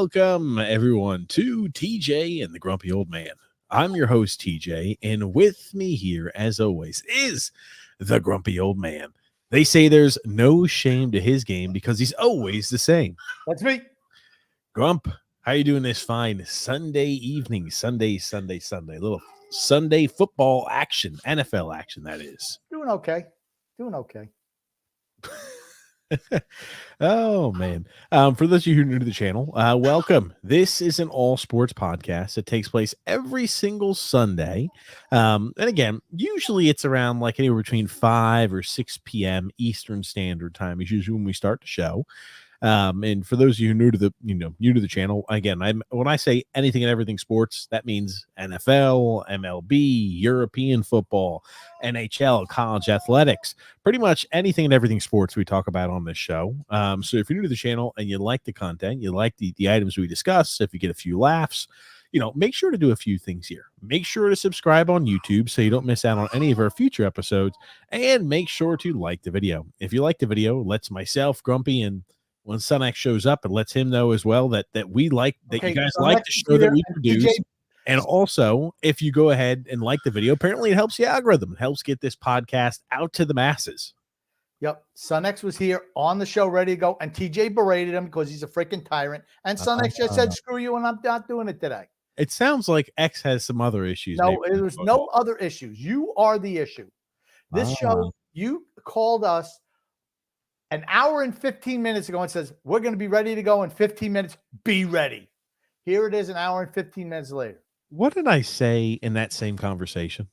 Welcome, everyone, to TJ and the Grumpy Old Man. I'm your host, TJ, and with me here, as always, is the Grumpy Old Man. They say there's no shame to his game because he's always the same. That's me. Grump, how you doing this fine Sunday evening? Sunday. Little Sunday football action, NFL action, that is. Doing okay. Oh, man. For those of you who are new to the channel, welcome. This is an all sports podcast that takes place every single Sunday. And again, usually it's around like anywhere between 5 or 6 p.m. Eastern Standard Time is usually when we start the show. And for those of you who are new to the channel, again, when I say anything and everything sports, that means NFL, MLB, European football, NHL, college athletics, pretty much anything and everything sports we talk about on this show. So if you're new to the channel and you like the content, you like the items we discuss, if you get a few laughs, make sure to do a few things here. Make sure to subscribe on YouTube so you don't miss out on any of our future episodes, and make sure to like the video. If you like the video, let's myself, Grumpy, and when Sun X shows up, and lets him know as well that we like that you guys like the show that we produce. And also, if you go ahead and like the video, apparently it helps the algorithm. It helps get this podcast out to the masses. Yep. Sun X was here on the show ready to go, and TJ berated him because he's a freaking tyrant. And Sun X just said, screw you, and I'm not doing it today. It sounds like X has some other issues. No, there's no other issues. You are the issue. This show, you called us an hour and 15 minutes ago and says, we're going to be ready to go in 15 minutes. Be ready. Here it is an hour and 15 minutes later. What did I say in that same conversation?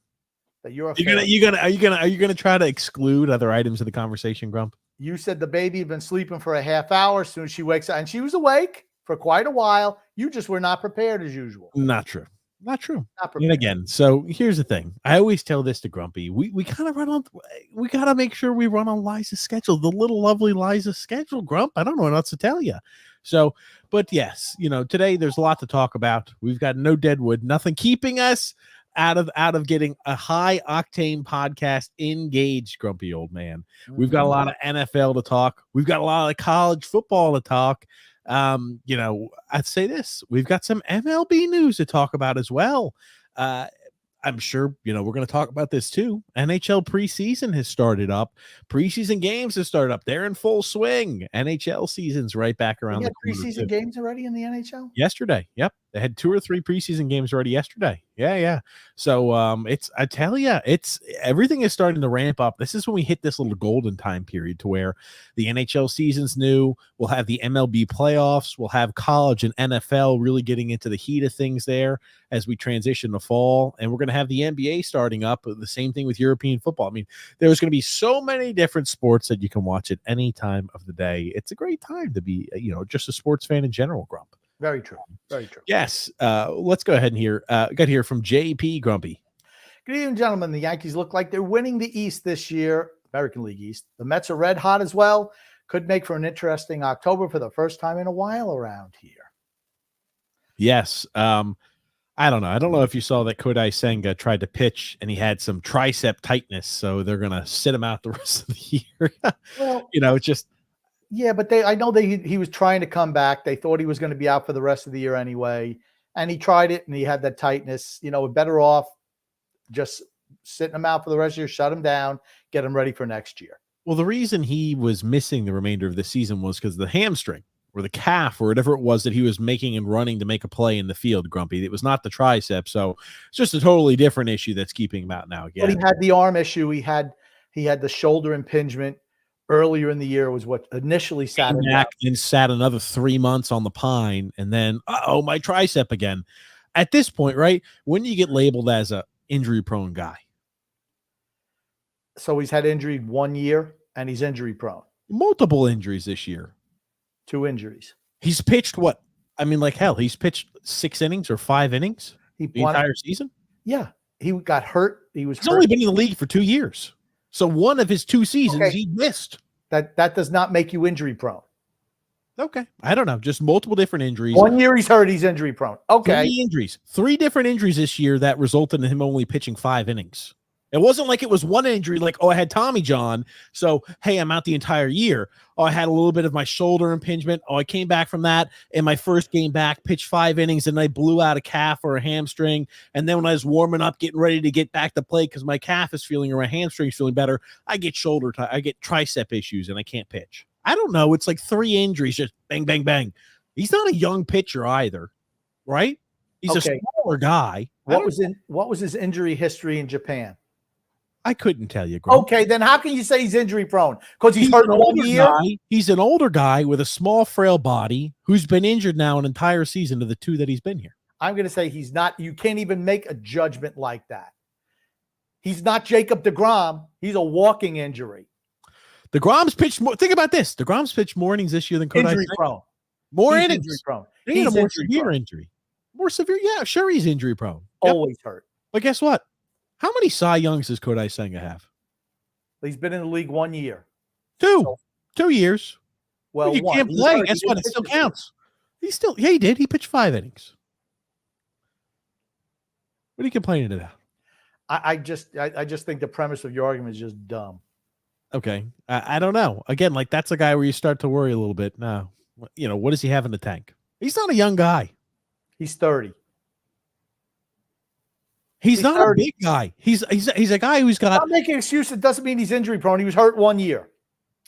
That you're are you gonna try to exclude other items of the conversation, Grump? You said the baby had been sleeping for a half hour. As soon as she wakes up, and she was awake for quite a while. You just were not prepared as usual. Not true. And again, so here's the thing. I always tell this to Grumpy. We kind of we got to make sure we run on Liza's schedule, the little lovely Liza's schedule, Grump. I don't know what else to tell you. So, but yes, today there's a lot to talk about. We've got no deadwood, nothing keeping us out of getting a high octane podcast engaged, Grumpy Old Man. We've got a lot of NFL to talk. We've got a lot of college football to talk. I'd say this, we've got some MLB news to talk about as well. I'm sure, we're going to talk about this too. NHL preseason has started up. Preseason games have started up. They're in full swing. NHL season's right back around the corner. Preseason games already in the NHL? Yesterday. Yep. They had 2 or 3 preseason games already yesterday. Yeah. So I tell you, everything is starting to ramp up. This is when we hit this little golden time period to where the NHL season's new. We'll have the MLB playoffs. We'll have college and NFL really getting into the heat of things there as we transition to fall. And we're going to have the NBA starting up. The same thing with European football. I mean, there's going to be so many different sports that you can watch at any time of the day. It's a great time to be, just a sports fan in general, Grump. Very true. Yes. Let's go ahead and got here from JP Grumpy. Good evening, gentlemen. The Yankees look like they're winning the East this year, American League East. The Mets are red hot as well. Could make for an interesting October for the first time in a while around here. Yes. I don't know. I don't know if you saw that Kodai Senga tried to pitch and he had some tricep tightness, so they're going to sit him out the rest of the year. Well, it's just. Yeah, but I know he was trying to come back. They thought he was going to be out for the rest of the year anyway. And he tried it and he had that tightness. Better off just sitting him out for the rest of the year, shut him down, get him ready for next year. Well, the reason he was missing the remainder of the season was because of the hamstring or the calf or whatever it was that he was making and running to make a play in the field, Grumpy. It was not the tricep. So it's just a totally different issue that's keeping him out now again. But he had the arm issue. He had the shoulder impingement. Earlier in the year was what initially sat him back and sat another 3 months on the pine, and then my tricep again. At this point, right, when you get labeled as a injury-prone guy, so he's had injury 1 year, and he's injury-prone. Multiple injuries this year. 2 injuries. He's pitched what? I mean, like hell. He's pitched 6 innings or 5 innings the entire season. Yeah, he got hurt. He's only been in the league for 2 years. So one of his 2 seasons he missed. That does not make you injury prone. Okay. I don't know. Just multiple different injuries. 1 year he's hurt, he's injury prone. Okay. 3 injuries. 3 different injuries this year that resulted in him only pitching 5 innings. It wasn't like it was one injury, like, oh, I had Tommy John, so hey, I'm out the entire year. Oh, I had a little bit of my shoulder impingement. Oh, I came back from that in my first game back, pitched 5 innings, and I blew out a calf or a hamstring. And then when I was warming up, getting ready to get back to play because my calf is feeling or my hamstring's feeling better, I get I get tricep issues and I can't pitch. I don't know. It's like 3 injuries, just bang, bang, bang. He's not a young pitcher either, right? He's a smaller guy. What was his injury history in Japan? I couldn't tell you, Grump. Okay, then how can you say he's injury prone? Because he's hurt 1 year? He's an older guy with a small, frail body who's been injured now an entire season of the 2 that he's been here. I'm going to say he's not. You can't even make a judgment like that. He's not Jacob deGrom. He's a walking injury. DeGrom's pitched more. Think about this. DeGrom's pitched more innings this year than Kodai. Injury prone. More he's innings. Injury prone. He's a more severe injury. More severe. Yeah, sure. He's injury prone. Yep. Always hurt. But guess what? How many Cy Youngs does Kodai Senga have? He's been in the league 1 year. 2. So, 2 years. Well, you can't play. Guess what? It still counts. He did. He pitched 5 innings. What are you complaining about? I just think the premise of your argument is just dumb. Okay. I don't know. Again, like that's a guy where you start to worry a little bit. Now, what does he have in the tank? He's not a young guy. He's 30. He's not 30. A big guy. He's a guy who's got. I'm making an excuse. It doesn't mean he's injury prone. He was hurt 1 year.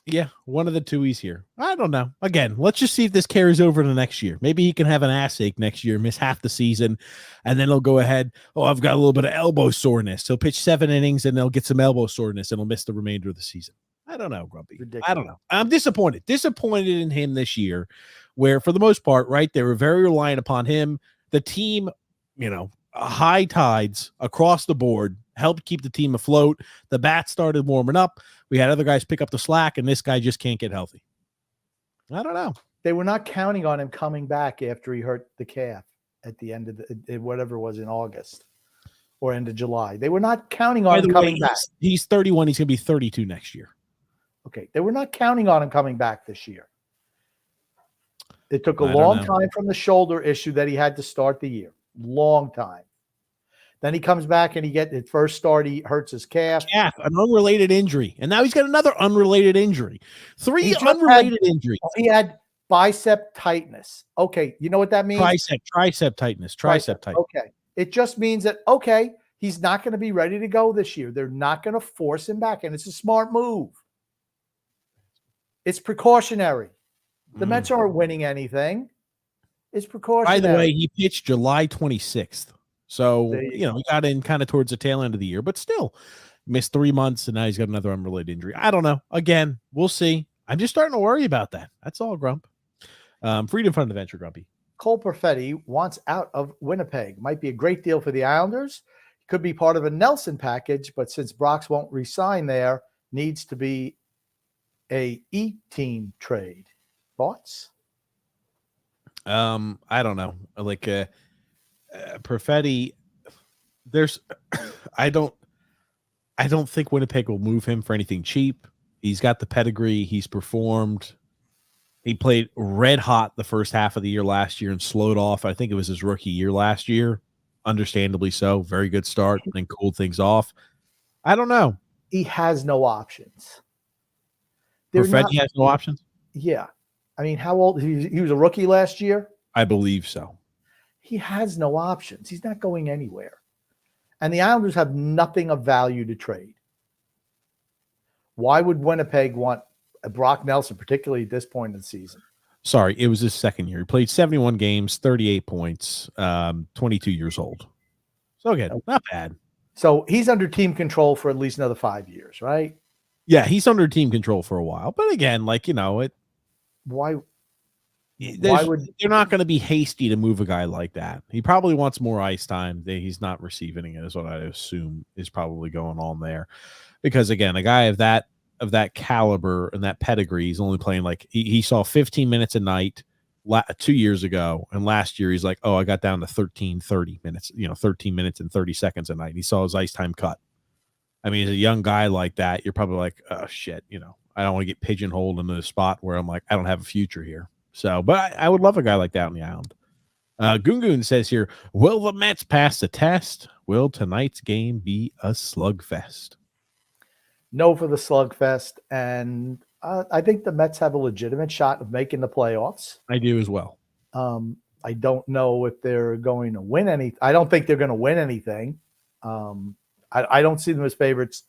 Yeah, one of the 2 he's here. I don't know. Again, let's just see if this carries over to next year. Maybe he can have an ass ache next year, miss half the season, and then he'll go ahead. Oh, I've got a little bit of elbow soreness. He'll pitch 7 innings and they'll get some elbow soreness and he'll miss the remainder of the season. I don't know, Grumpy. Ridiculous. I don't know. I'm disappointed. Disappointed in him this year, where for the most part, right, they were very reliant upon him. The team, high tides across the board helped keep the team afloat. The bats started warming up. We had other guys pick up the slack, and this guy just can't get healthy. I don't know. They were not counting on him coming back after he hurt the calf at the end of whatever it was in August or end of July. They were not counting on him coming back. He's 31. He's going to be 32 next year. Okay. They were not counting on him coming back this year. It took a long time from the shoulder issue that he had to start the year. Long time. Then he comes back and his first start, he hurts his calf. An unrelated injury. And now he's got another unrelated injury. 3 unrelated injuries. He had bicep tightness. Okay. You know what that means? Tricep tightness. Okay. It just means that, okay, he's not going to be ready to go this year. They're not going to force him back. And it's a smart move. It's precautionary. The Mets aren't winning anything. It's precautionary. By the way, he pitched July 26th. So, he got in kind of towards the tail end of the year, but still missed 3 months, and now he's got another unrelated injury. I don't know. Again, we'll see. I'm just starting to worry about that. That's all, Grump. Freedom Fund Adventure, Grumpy. Cole Perfetti wants out of Winnipeg. Might be a great deal for the Islanders. Could be part of a Nelson package, but since Brox won't re-sign there, needs to be a E-team trade. Thoughts? I don't know. Like Perfetti, I don't think Winnipeg will move him for anything cheap. He's got the pedigree. He's performed. He played red hot the first half of the year last year and slowed off. I think it was his rookie year last year. Understandably so. Very good start and cooled things off. I don't know. He has no options. Perfetti has no options? Yeah. I mean, how old? He was a rookie last year? I believe so. He has no options. He's not going anywhere. And the Islanders have nothing of value to trade. Why would Winnipeg want a Brock Nelson, particularly at this point in the season? Sorry, it was his second year. He played 71 games, 38 points, 22 years old. So again, not bad. So he's under team control for at least another 5 years, right? Yeah, he's under team control for a while. But again, why would they're not going to be hasty to move a guy like that? He probably wants more ice time. He's not receiving it, is what I assume is probably going on there. Because again, a guy of that caliber and that pedigree, he's only playing he saw 15 minutes a night 2 years ago, and last year he's like, oh, I got down to 30 minutes, 13 minutes and 30 seconds a night. He saw his ice time cut. I mean, as a young guy like that, you're probably like, oh shit, I don't want to get pigeonholed into a spot where I'm like, I don't have a future here. So, but I would love a guy like that on the island. Gungun says here, will the Mets pass the test? Will tonight's game be a slugfest? No for the slugfest, and I think the Mets have a legitimate shot of making the playoffs. I do as well. I don't know if they're going to win any. I don't think they're going to win anything. I don't see them as favorites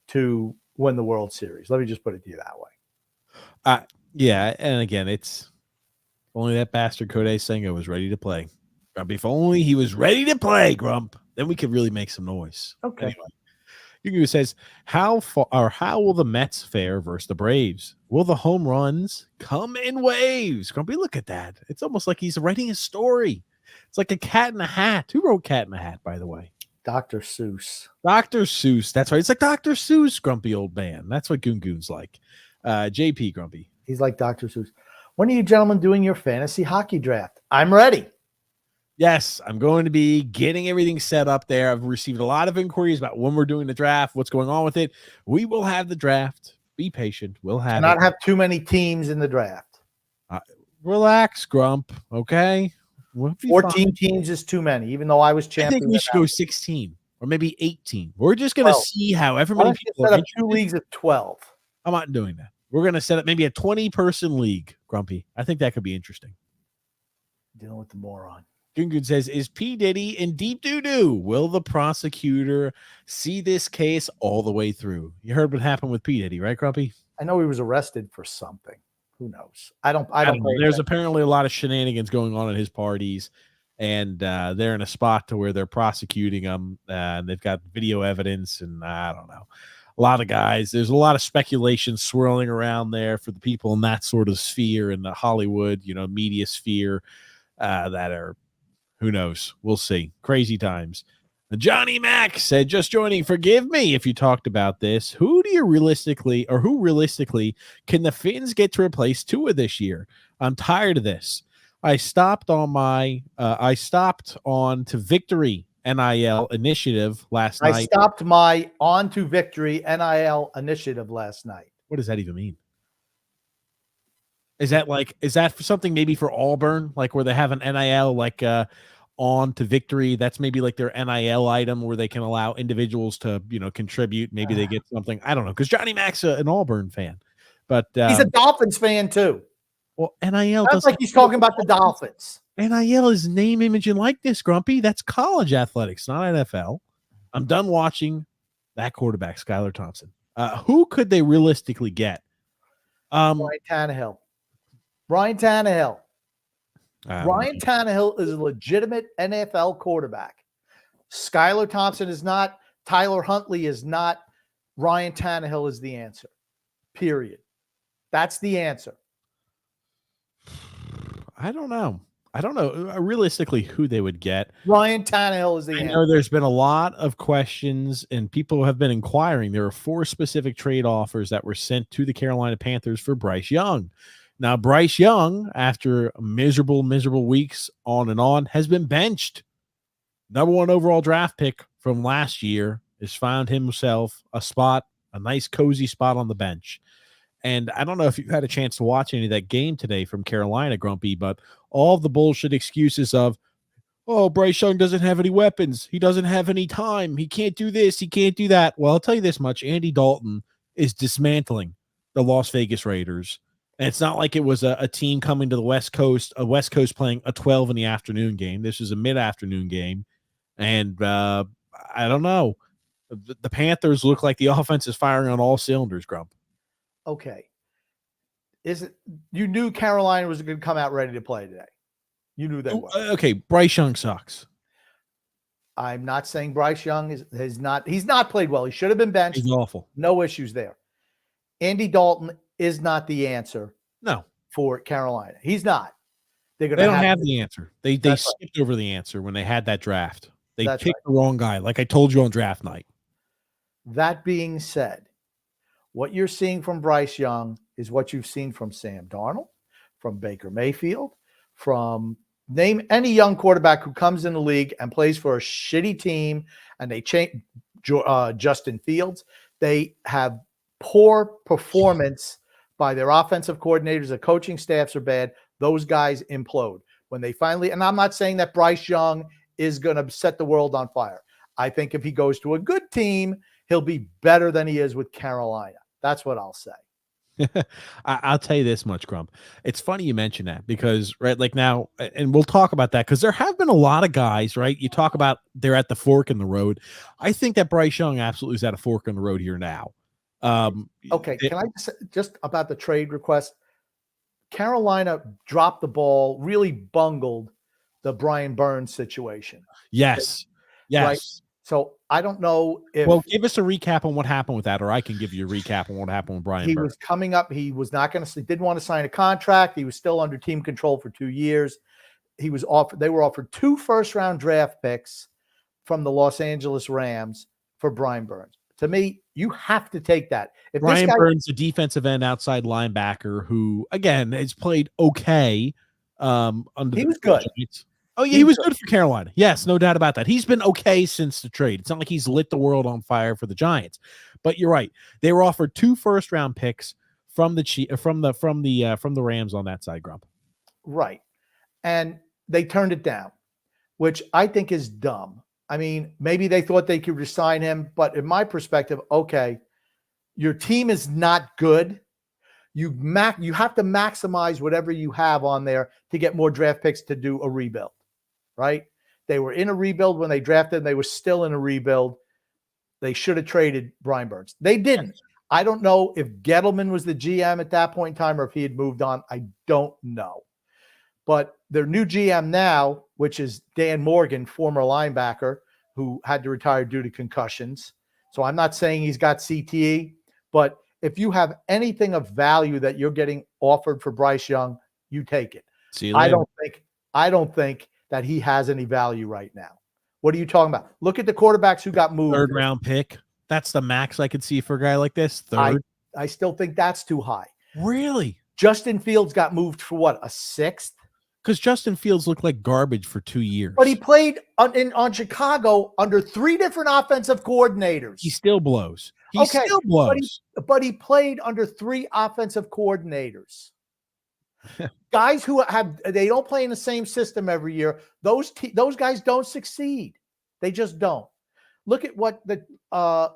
to win the World Series. Let me just put it to you that way. Yeah, and again, it's only that bastard Kodai Senga was ready to play. Grump, if only he was ready to play, Grump, then we could really make some noise. Okay. Anyway, Yugu says, how will the Mets fare versus the Braves? Will the home runs come in waves? Grumpy, look at that. It's almost like he's writing a story. It's like a cat in a hat. Who wrote Cat in a Hat, by the way? Dr. Seuss. Dr. Seuss. That's right. It's like Dr. Seuss, grumpy old man. That's what Goon Goon's like. JP, Grumpy. He's like Dr. Seuss. When are you gentlemen doing your fantasy hockey draft? I'm ready. Yes, I'm going to be getting everything set up there. I've received a lot of inquiries about when we're doing the draft, what's going on with it. We will have the draft. Be patient. We'll have not have too many teams in the draft. Relax, Grump. Okay. 14 teams is too many, even though I was champion. I think we should go 16 or maybe 18. We're just going to see however many people set up 2 leagues of 12. I'm not doing that. We're going to set up maybe a 20-person league, Grumpy. I think that could be interesting. Dealing with the moron. Gungun says, is P. Diddy in deep doo-doo? Will the prosecutor see this case all the way through? You heard what happened with P. Diddy, right, Grumpy? I know he was arrested for something. Who knows? I don't know. There's apparently a lot of shenanigans going on at his parties, and they're in a spot to where they're prosecuting him, and they've got video evidence, and I don't know. A lot of guys. There's a lot of speculation swirling around there for the people in that sort of sphere in the Hollywood, media sphere that are, who knows? We'll see. Crazy times. Johnny Mack said, just joining, forgive me if you talked about this. Who realistically can the Finns get to replace Tua this year? I'm tired of this. I stopped on to Victory NIL initiative last night. I stopped my On to Victory NIL initiative last night. What does that even mean? Is that for something maybe for Auburn, like where they have an NIL on to Victory? That's maybe like their NIL item where they can allow individuals to contribute. Maybe they get something. I don't know, because Johnny Mack's an Auburn fan, but he's a Dolphins fan too. Well, NIL sounds like he's talking about the Dolphins. NIL is name, image, and likeness, Grumpy. That's college athletics, not NFL. I'm done watching that quarterback, Skylar Thompson. Who could they realistically get? Ryan Tannehill. Ryan Tannehill is a legitimate NFL quarterback. Skylar Thompson is not. Tyler Huntley is not. Ryan Tannehill is the answer. Period. That's the answer. I don't know realistically who they would get. Ryan Tannehill is the answer. I know there's been a lot of questions and people have been inquiring. There are 4 specific trade offers that were sent to the Carolina Panthers for Bryce Young. Now, Bryce Young, after miserable weeks on and on, has been benched. Number 1 overall draft pick from last year has found himself a nice cozy spot on the bench. And I don't know if you had a chance to watch any of that game today from Carolina, Grumpy, but all the bullshit excuses of, oh, Bryce Young doesn't have any weapons. He doesn't have any time. He can't do this. He can't do that. Well, I'll tell you this much. Andy Dalton is dismantling the Las Vegas Raiders. And it's not like it was a team coming to the West Coast playing a 12 in the afternoon game. This is a mid-afternoon game. And I don't know. The Panthers look like the offense is firing on all cylinders, Grump. Okay. You knew Carolina was going to come out ready to play today. You knew that. Okay, Bryce Young sucks. I'm not saying Bryce Young he's not played well. He should have been benched. He's awful. No issues there. Andy Dalton is not the answer. No. For Carolina. He's not. They don't have the answer. They skipped over the answer when they had that draft. They picked the wrong guy, like I told you on draft night. That being said, what you're seeing from Bryce Young is what you've seen from Sam Darnold, from Baker Mayfield, from name any young quarterback who comes in the league and plays for a shitty team, and they change Justin Fields. They have poor performance by their offensive coordinators. The coaching staffs are bad. Those guys implode when they finally. And I'm not saying that Bryce Young is going to set the world on fire. I think if he goes to a good team, he'll be better than he is with Carolina. That's what I'll say. I'll tell you this much, Grump. It's funny you mention that because, right, like now, and we'll talk about that because there have been a lot of guys, right? You talk about they're at the fork in the road. I think that Bryce Young absolutely is at a fork in the road here now. Okay, can I just about the trade request? Carolina dropped the ball, really bungled the Brian Burns situation. Yes. Yes. Right? So I don't know if. Well, give us a recap on what happened with that, or I can give you a recap on what happened with Brian Burns. He was coming up. He was not going to, didn't want to sign a contract. He was still under team control for 2 years. He was offered, they were offered 2 first-round draft picks from the Los Angeles Rams for Brian Burns. To me, you have to take that. If Brian Burns, a defensive end outside linebacker who, again, has played okay. Under he was good. Giants. Oh, yeah, he was good for Carolina. Yes, no doubt about that. He's been okay since the trade. It's not like he's lit the world on fire for the Giants. But you're right. They were offered 2 first-round picks from the Rams on that side, Grump. Right. And they turned it down, which I think is dumb. I mean, maybe they thought they could resign him, but in my perspective, okay, your team is not good. You have to maximize whatever you have on there to get more draft picks to do a rebuild, right? They were in a rebuild when they drafted, and they were still in a rebuild. They should have traded Brian Burns. They didn't. I don't know if Gettleman was the GM at that point in time or if he had moved on. I don't know. But their new GM now, which is Dan Morgan, former linebacker, who had to retire due to concussions. So I'm not saying he's got CTE, but if you have anything of value that you're getting offered for Bryce Young, you take it. See you later. I don't think that he has any value right now. What are you talking about? Look at the quarterbacks who got moved. 3rd round pick. That's the max I could see for a guy like this. 3rd. I still think that's too high. Really? Justin Fields got moved for what, a 6th? Because Justin Fields looked like garbage for 2 years. But he played on Chicago under 3 different offensive coordinators. He still blows. Still blows. But he played under 3 offensive coordinators. Guys who they don't play in the same system every year. Those guys don't succeed. They just don't. Look at what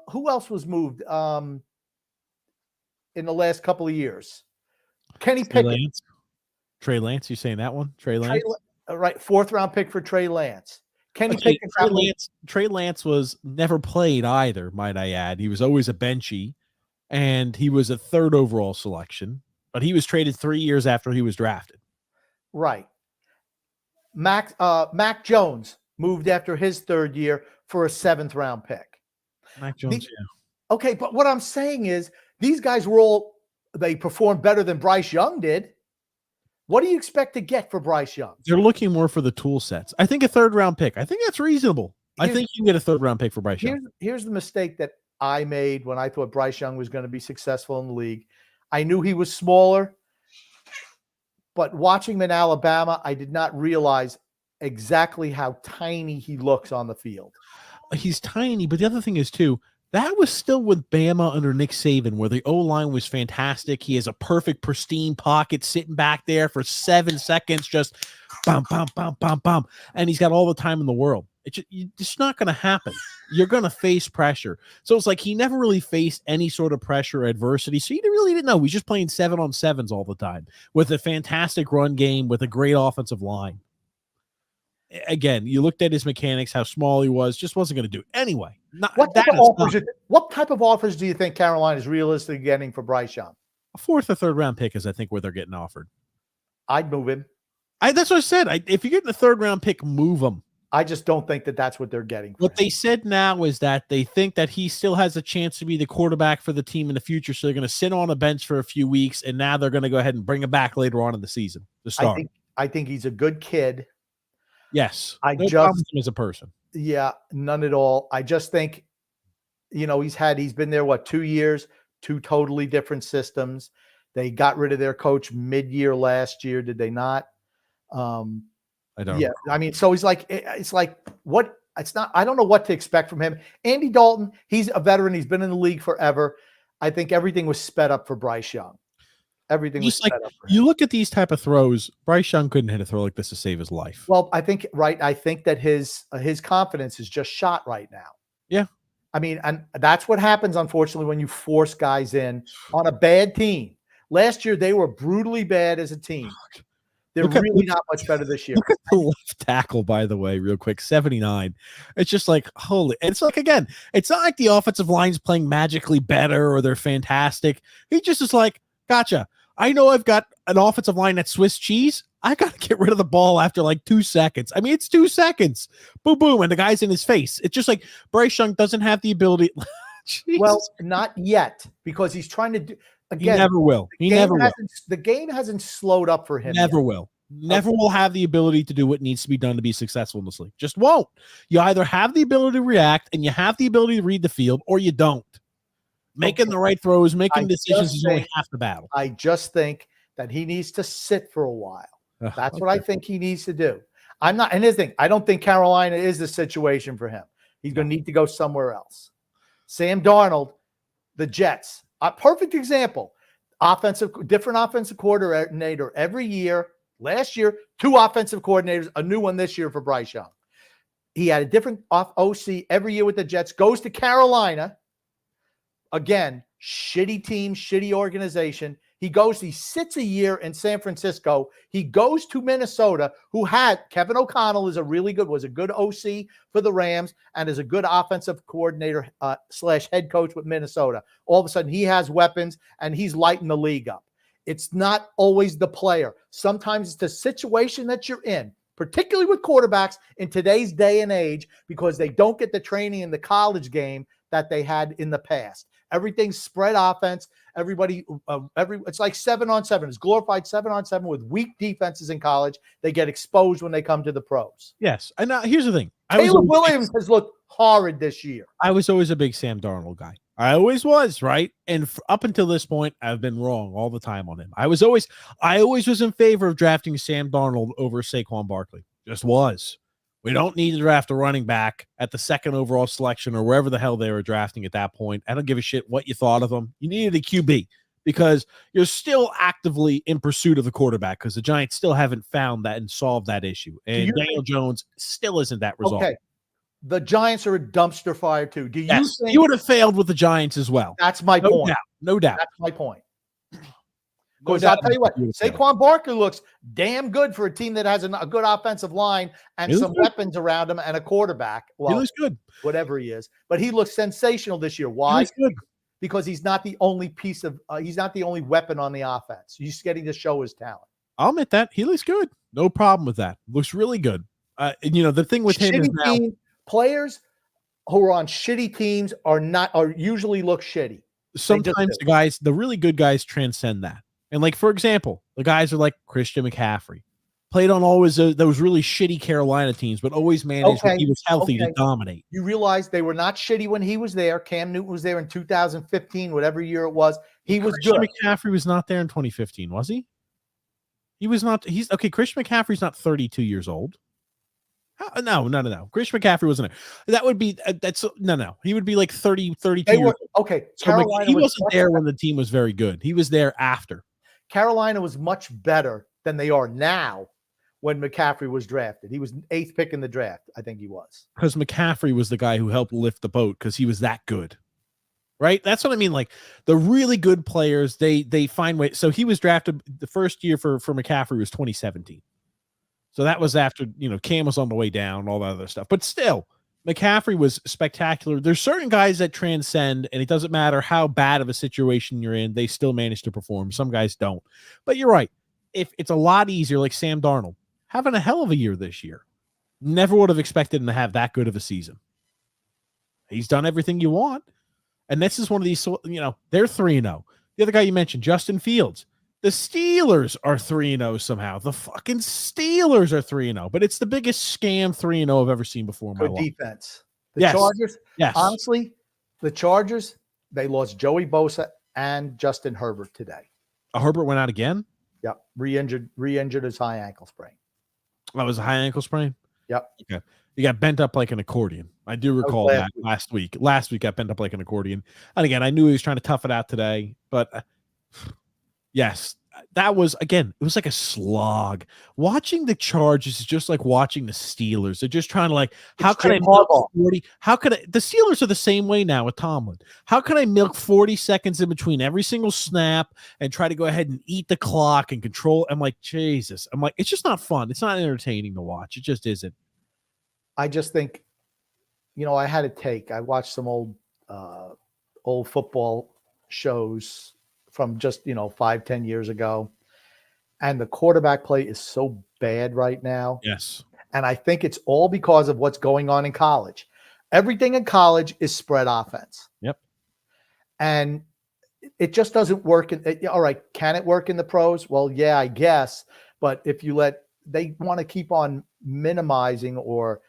who else was moved in the last couple of years. Kenny Pickett. Trey Lance, you saying that one? Trey Lance? Right, 4th round pick for Trey Lance. Pickett. Trey Lance was never played either, might I add. He was always a benchy, and he was a 3rd overall selection, but he was traded 3 years after he was drafted. Right. Mac Jones moved after his 3rd year for a 7th round pick. Mac Jones, yeah. Okay, but what I'm saying is these guys they performed better than Bryce Young did. What do you expect to get for Bryce Young? They're looking more for the tool sets. I think a 3rd round pick. I think that's reasonable. I think you can get a 3rd round pick for Bryce Young. Here's the mistake that I made when I thought Bryce Young was going to be successful in the league. I knew he was smaller, but watching him in Alabama, I did not realize exactly how tiny he looks on the field. He's tiny, but the other thing is, too, that was still with Bama under Nick Saban, where the O-line was fantastic. He has a perfect, pristine pocket sitting back there for 7 seconds, just bum, bum, bum, bum, bum. And he's got all the time in the world. It's not going to happen. You're going to face pressure. So it's like he never really faced any sort of pressure or adversity. So you really didn't know. He's just playing 7-on-7s all the time with a fantastic run game, with a great offensive line. Again, you looked at his mechanics, how small he was, just wasn't going to do it. Anyway, what type of offers do you think Carolina is realistically getting for Bryce Young? A 4th or 3rd round pick is, I think, where they're getting offered. I'd move him. That's what I said. If you're getting a 3rd round pick, move him. I just don't think that that's what they're getting. What they said now is that they think that he still has a chance to be the quarterback for the team in the future. So they're going to sit on a bench for a few weeks, and now they're going to go ahead and bring him back later on in the season to start. I think he's a good kid. Yes. No problem with him as a person. Yeah, none at all. I just think, he's been there, 2 years, 2 totally different systems. They got rid of their coach mid-year last year. Did they not? I don't. Yeah. I mean, so I don't know what to expect from him. Andy Dalton, he's a veteran. He's been in the league forever. I think everything was sped up for Bryce Young. Everything was Just like set up for him. you look at these type of throws, Bryce Young couldn't hit a throw like this to save his life. Well, I think that his confidence is just shot right now. Yeah. I mean, and that's what happens, unfortunately, when you force guys in on a bad team. Last year, they were brutally bad as a team. They're really not much better this year. Look at the left tackle, by the way, real quick, 79. It's just like, holy. It's like, again, it's not like the offensive line's playing magically better or they're fantastic. He just is like, gotcha. I know I've got an offensive line that's Swiss cheese. I got to get rid of the ball after like 2 seconds. I mean, it's 2 seconds. Boom, boom, and the guy's in his face. It's just like Bryce Young doesn't have the ability. Well, not yet, because he's trying to do again. He never will. He never will. The game hasn't slowed up for him. Never will. Never will have the ability to do what needs to be done to be successful in this league. Just won't. You either have the ability to react and you have the ability to read the field, or you don't. Making the right throws, making decisions is only half the battle. I just think that he needs to sit for a while. That's what I think he needs to do. I'm not, and his thing, I don't think Carolina is the situation for him. He's going to need to go somewhere else. Sam Darnold, the Jets, a perfect example. Different offensive coordinator every year. Last year, 2 offensive coordinators, a new one this year for Bryce Young. He had a different OC every year with the Jets, goes to Carolina. Again, shitty team, shitty organization. He sits a year in San Francisco. He goes to Minnesota, who had Kevin O'Connell was a good OC for the Rams and is a good offensive coordinator / head coach with Minnesota. All of a sudden, he has weapons and he's lighting the league up. It's not always the player. Sometimes it's the situation that you're in, particularly with quarterbacks in today's day and age, because they don't get the training in the college game that they had in the past. Everything's spread offense. It's like 7-on-7. It's glorified 7-on-7 with weak defenses in college. They get exposed when they come to the pros. Yes. And now here's the thing. Caleb Williams has looked horrid this year. I was always a big Sam Darnold guy. I always was, right? And up until this point, I've been wrong all the time on him. I always was in favor of drafting Sam Darnold over Saquon Barkley. Just was. We don't need to draft a running back at the 2nd overall selection or wherever the hell they were drafting at that point. I don't give a shit what you thought of them. You needed a QB because you're still actively in pursuit of the quarterback because the Giants still haven't found that and solved that issue. And Daniel Jones still isn't that resolved. Okay. The Giants are a dumpster fire too. Do you think you would have failed with the Giants as well? That's my point. No doubt. That's my point. Because I'll tell you what, Saquon Barkley looks damn good for a team that has a good offensive line and some weapons around him and a quarterback. Well, he looks good. Whatever he is. But he looks sensational this year. Why? Good. Because he's not the only he's not the only weapon on the offense. He's getting to show his talent. I'll admit that. He looks good. No problem with that. Looks really good. The thing with him is now players who are on shitty teams are usually look shitty. Sometimes the really good guys transcend that. And like, for example, the guys are like Christian McCaffrey, played on always those really shitty Carolina teams, but always managed when he was healthy to dominate. You realize they were not shitty when he was there. Cam Newton was there in 2015, whatever year it was. He was good. Christian McCaffrey was not there in 2015, was he? He was not. He's okay. Christian McCaffrey's not 32 years old. No. Christian McCaffrey wasn't there. That would be no. He would be like 32 years old. Okay. So he wasn't there when the team was very good. He was there after. Carolina was much better than they are now when McCaffrey was drafted. He was 8th pick in the draft. I think he was. Because McCaffrey was the guy who helped lift the boat because he was that good. Right? That's what I mean. Like the really good players, they find ways. So he was drafted the first year for McCaffrey was 2017. So that was after, Cam was on the way down, all that other stuff. But still, McCaffrey was spectacular. There's certain guys that transcend, and it doesn't matter how bad of a situation you're in, they still manage to perform. Some guys don't. But you're right. If it's a lot easier, like Sam Darnold, having a hell of a year this year. Never would have expected him to have that good of a season. He's done everything you want. And this is one of these, they're 3-0. The other guy you mentioned, Justin Fields. The Steelers are 3-0 somehow. The fucking Steelers are 3-0, but it's the biggest scam 3-0 I've ever seen before in my life. Defense. The Chargers, honestly, the Chargers, they lost Joey Bosa and Justin Herbert today. Herbert went out again? Yep. Re-injured his high ankle sprain. That was a high ankle sprain? Yep. Okay. He got bent up like an accordion. I do recall that last week. Last week got bent up like an accordion. And again, I knew he was trying to tough it out today, but yes, that was, again, it was like a slog. Watching the Chargers is just like watching the Steelers. They're just trying to like, how It's can I Jim milk Harbaugh. 40? How could I? The Steelers are the same way now with Tomlin. How can I milk 40 seconds in between every single snap and try to go ahead and eat the clock and control? I'm like, Jesus. I'm like, it's just not fun. It's not entertaining to watch. It just isn't. I just think, I had a take. I watched some old football shows from just 5-10 years ago, and the quarterback play is so bad right now. Yes. And I think it's all because of what's going on in college. Everything in college is spread offense. Yep. And it just doesn't work. All right, can it work in the pros? Well, yeah, I guess. But if they want to keep on minimizing or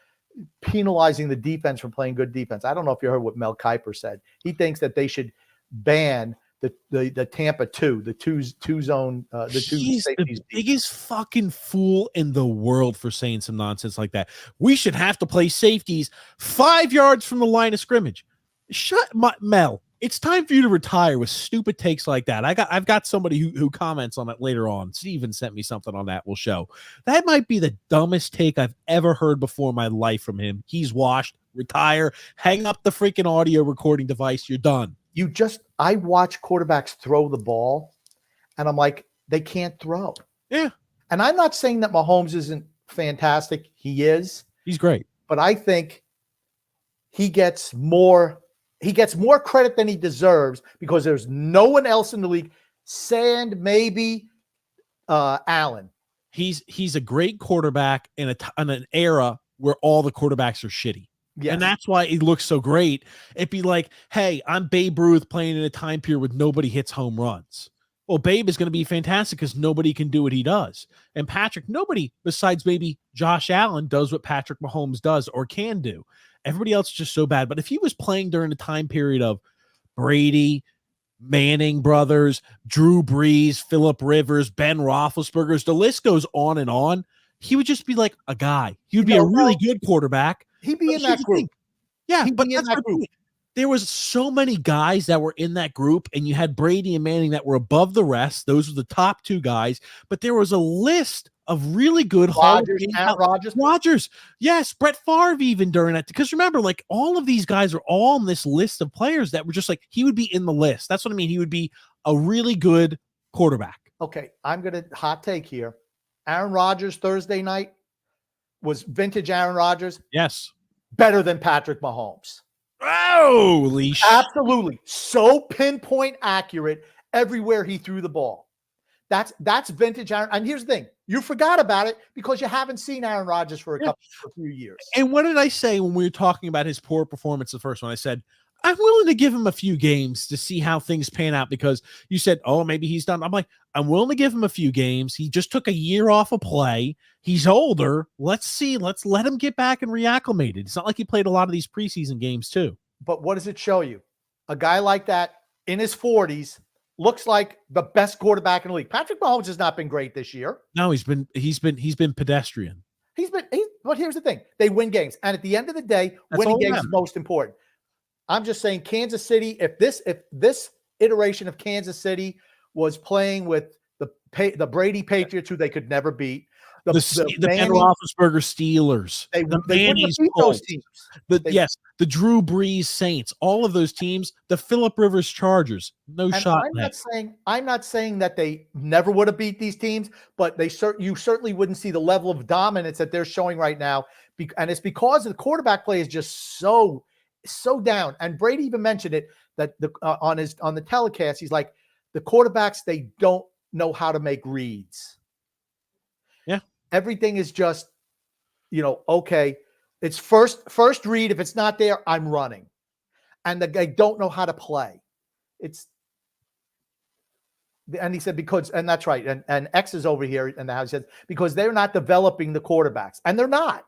penalizing the defense from playing good defense. I don't know if you heard what Mel Kiper said. He thinks that they should ban the Tampa the two zone, He's safeties. the biggest fucking fool in the world for saying some nonsense like that. We should have to play safeties 5 yards from the line of scrimmage. Mel. It's time for you to retire with stupid takes like that. I've got somebody who comments on it later on. Steven sent me something on that. We'll show. That might be the dumbest take I've ever heard before in my life from him. He's washed. Retire. Hang up the freaking audio recording device. You're done. I watch quarterbacks throw the ball, and I'm like, they can't throw. Yeah. And I'm not saying that Mahomes isn't fantastic. He is. He's great. But I think he gets more credit than he deserves because there's no one else in the league. Sand, maybe Allen. He's a great quarterback in an era where all the quarterbacks are shitty. Yes. And that's why it looks so great. It'd be like, hey, I'm Babe Ruth playing in a time period where nobody hits home runs. Well, Babe is going to be fantastic because nobody can do what he does. And Patrick, nobody besides maybe Josh Allen does what Patrick Mahomes does or can do. Everybody else is just so bad. But if he was playing during the time period of Brady, Manning brothers, Drew Brees, Phillip Rivers, Ben Roethlisberger, the list goes on, he would just be like a guy. He would be a really good quarterback. He'd be in that group. Yeah, but that's the group. There was so many guys that were in that group, and you had Brady and Manning that were above the rest. Those were the top two guys. But there was a list of really good Rodgers. Yes, Brett Favre even during that. Because remember, like all of these guys are all on this list of players that were just like, he would be in the list. That's what I mean. He would be a really good quarterback. Okay, I'm going to hot take here. Aaron Rodgers Thursday night was vintage Aaron Rodgers. Yes. Better than Patrick Mahomes. Holy shit. Absolutely. So pinpoint accurate everywhere he threw the ball. That's vintage Aaron. And here's the thing. You forgot about it because you haven't seen Aaron Rodgers for a few years. And what did I say when we were talking about his poor performance the first one? I said, I'm willing to give him a few games to see how things pan out because you said, oh, maybe he's done. I'm like, I'm willing to give him a few games. He just took a year off of play. He's older. Let's see. Let's let him get back and reacclimated. It's not like he played a lot of these preseason games too. But what does it show you? A guy like that in his 40s looks like the best quarterback in the league. Patrick Mahomes has not been great this year. No, he's been pedestrian. But here's the thing. They win games. And at the end of the day, winning games is most important. I'm just saying Kansas City, if this iteration of Kansas City was playing with the Brady Patriots, who they could never beat, the Ben Roethlisberger Steelers, they wouldn't beat those teams. The Drew Brees Saints, all of those teams, the Phillip Rivers Chargers, shot. I'm not saying that they never would have beat these teams, but you certainly wouldn't see the level of dominance that they're showing right now, and it's because the quarterback play is just so down. And Brady even mentioned it that on the telecast, he's like, the quarterbacks, they don't know how to make reads. Yeah. Everything is just, okay, it's first read. If it's not there, I'm running. And they don't know how to play. And he said, and that's right. And X is over here in the house. He says, because they're not developing the quarterbacks. And they're not.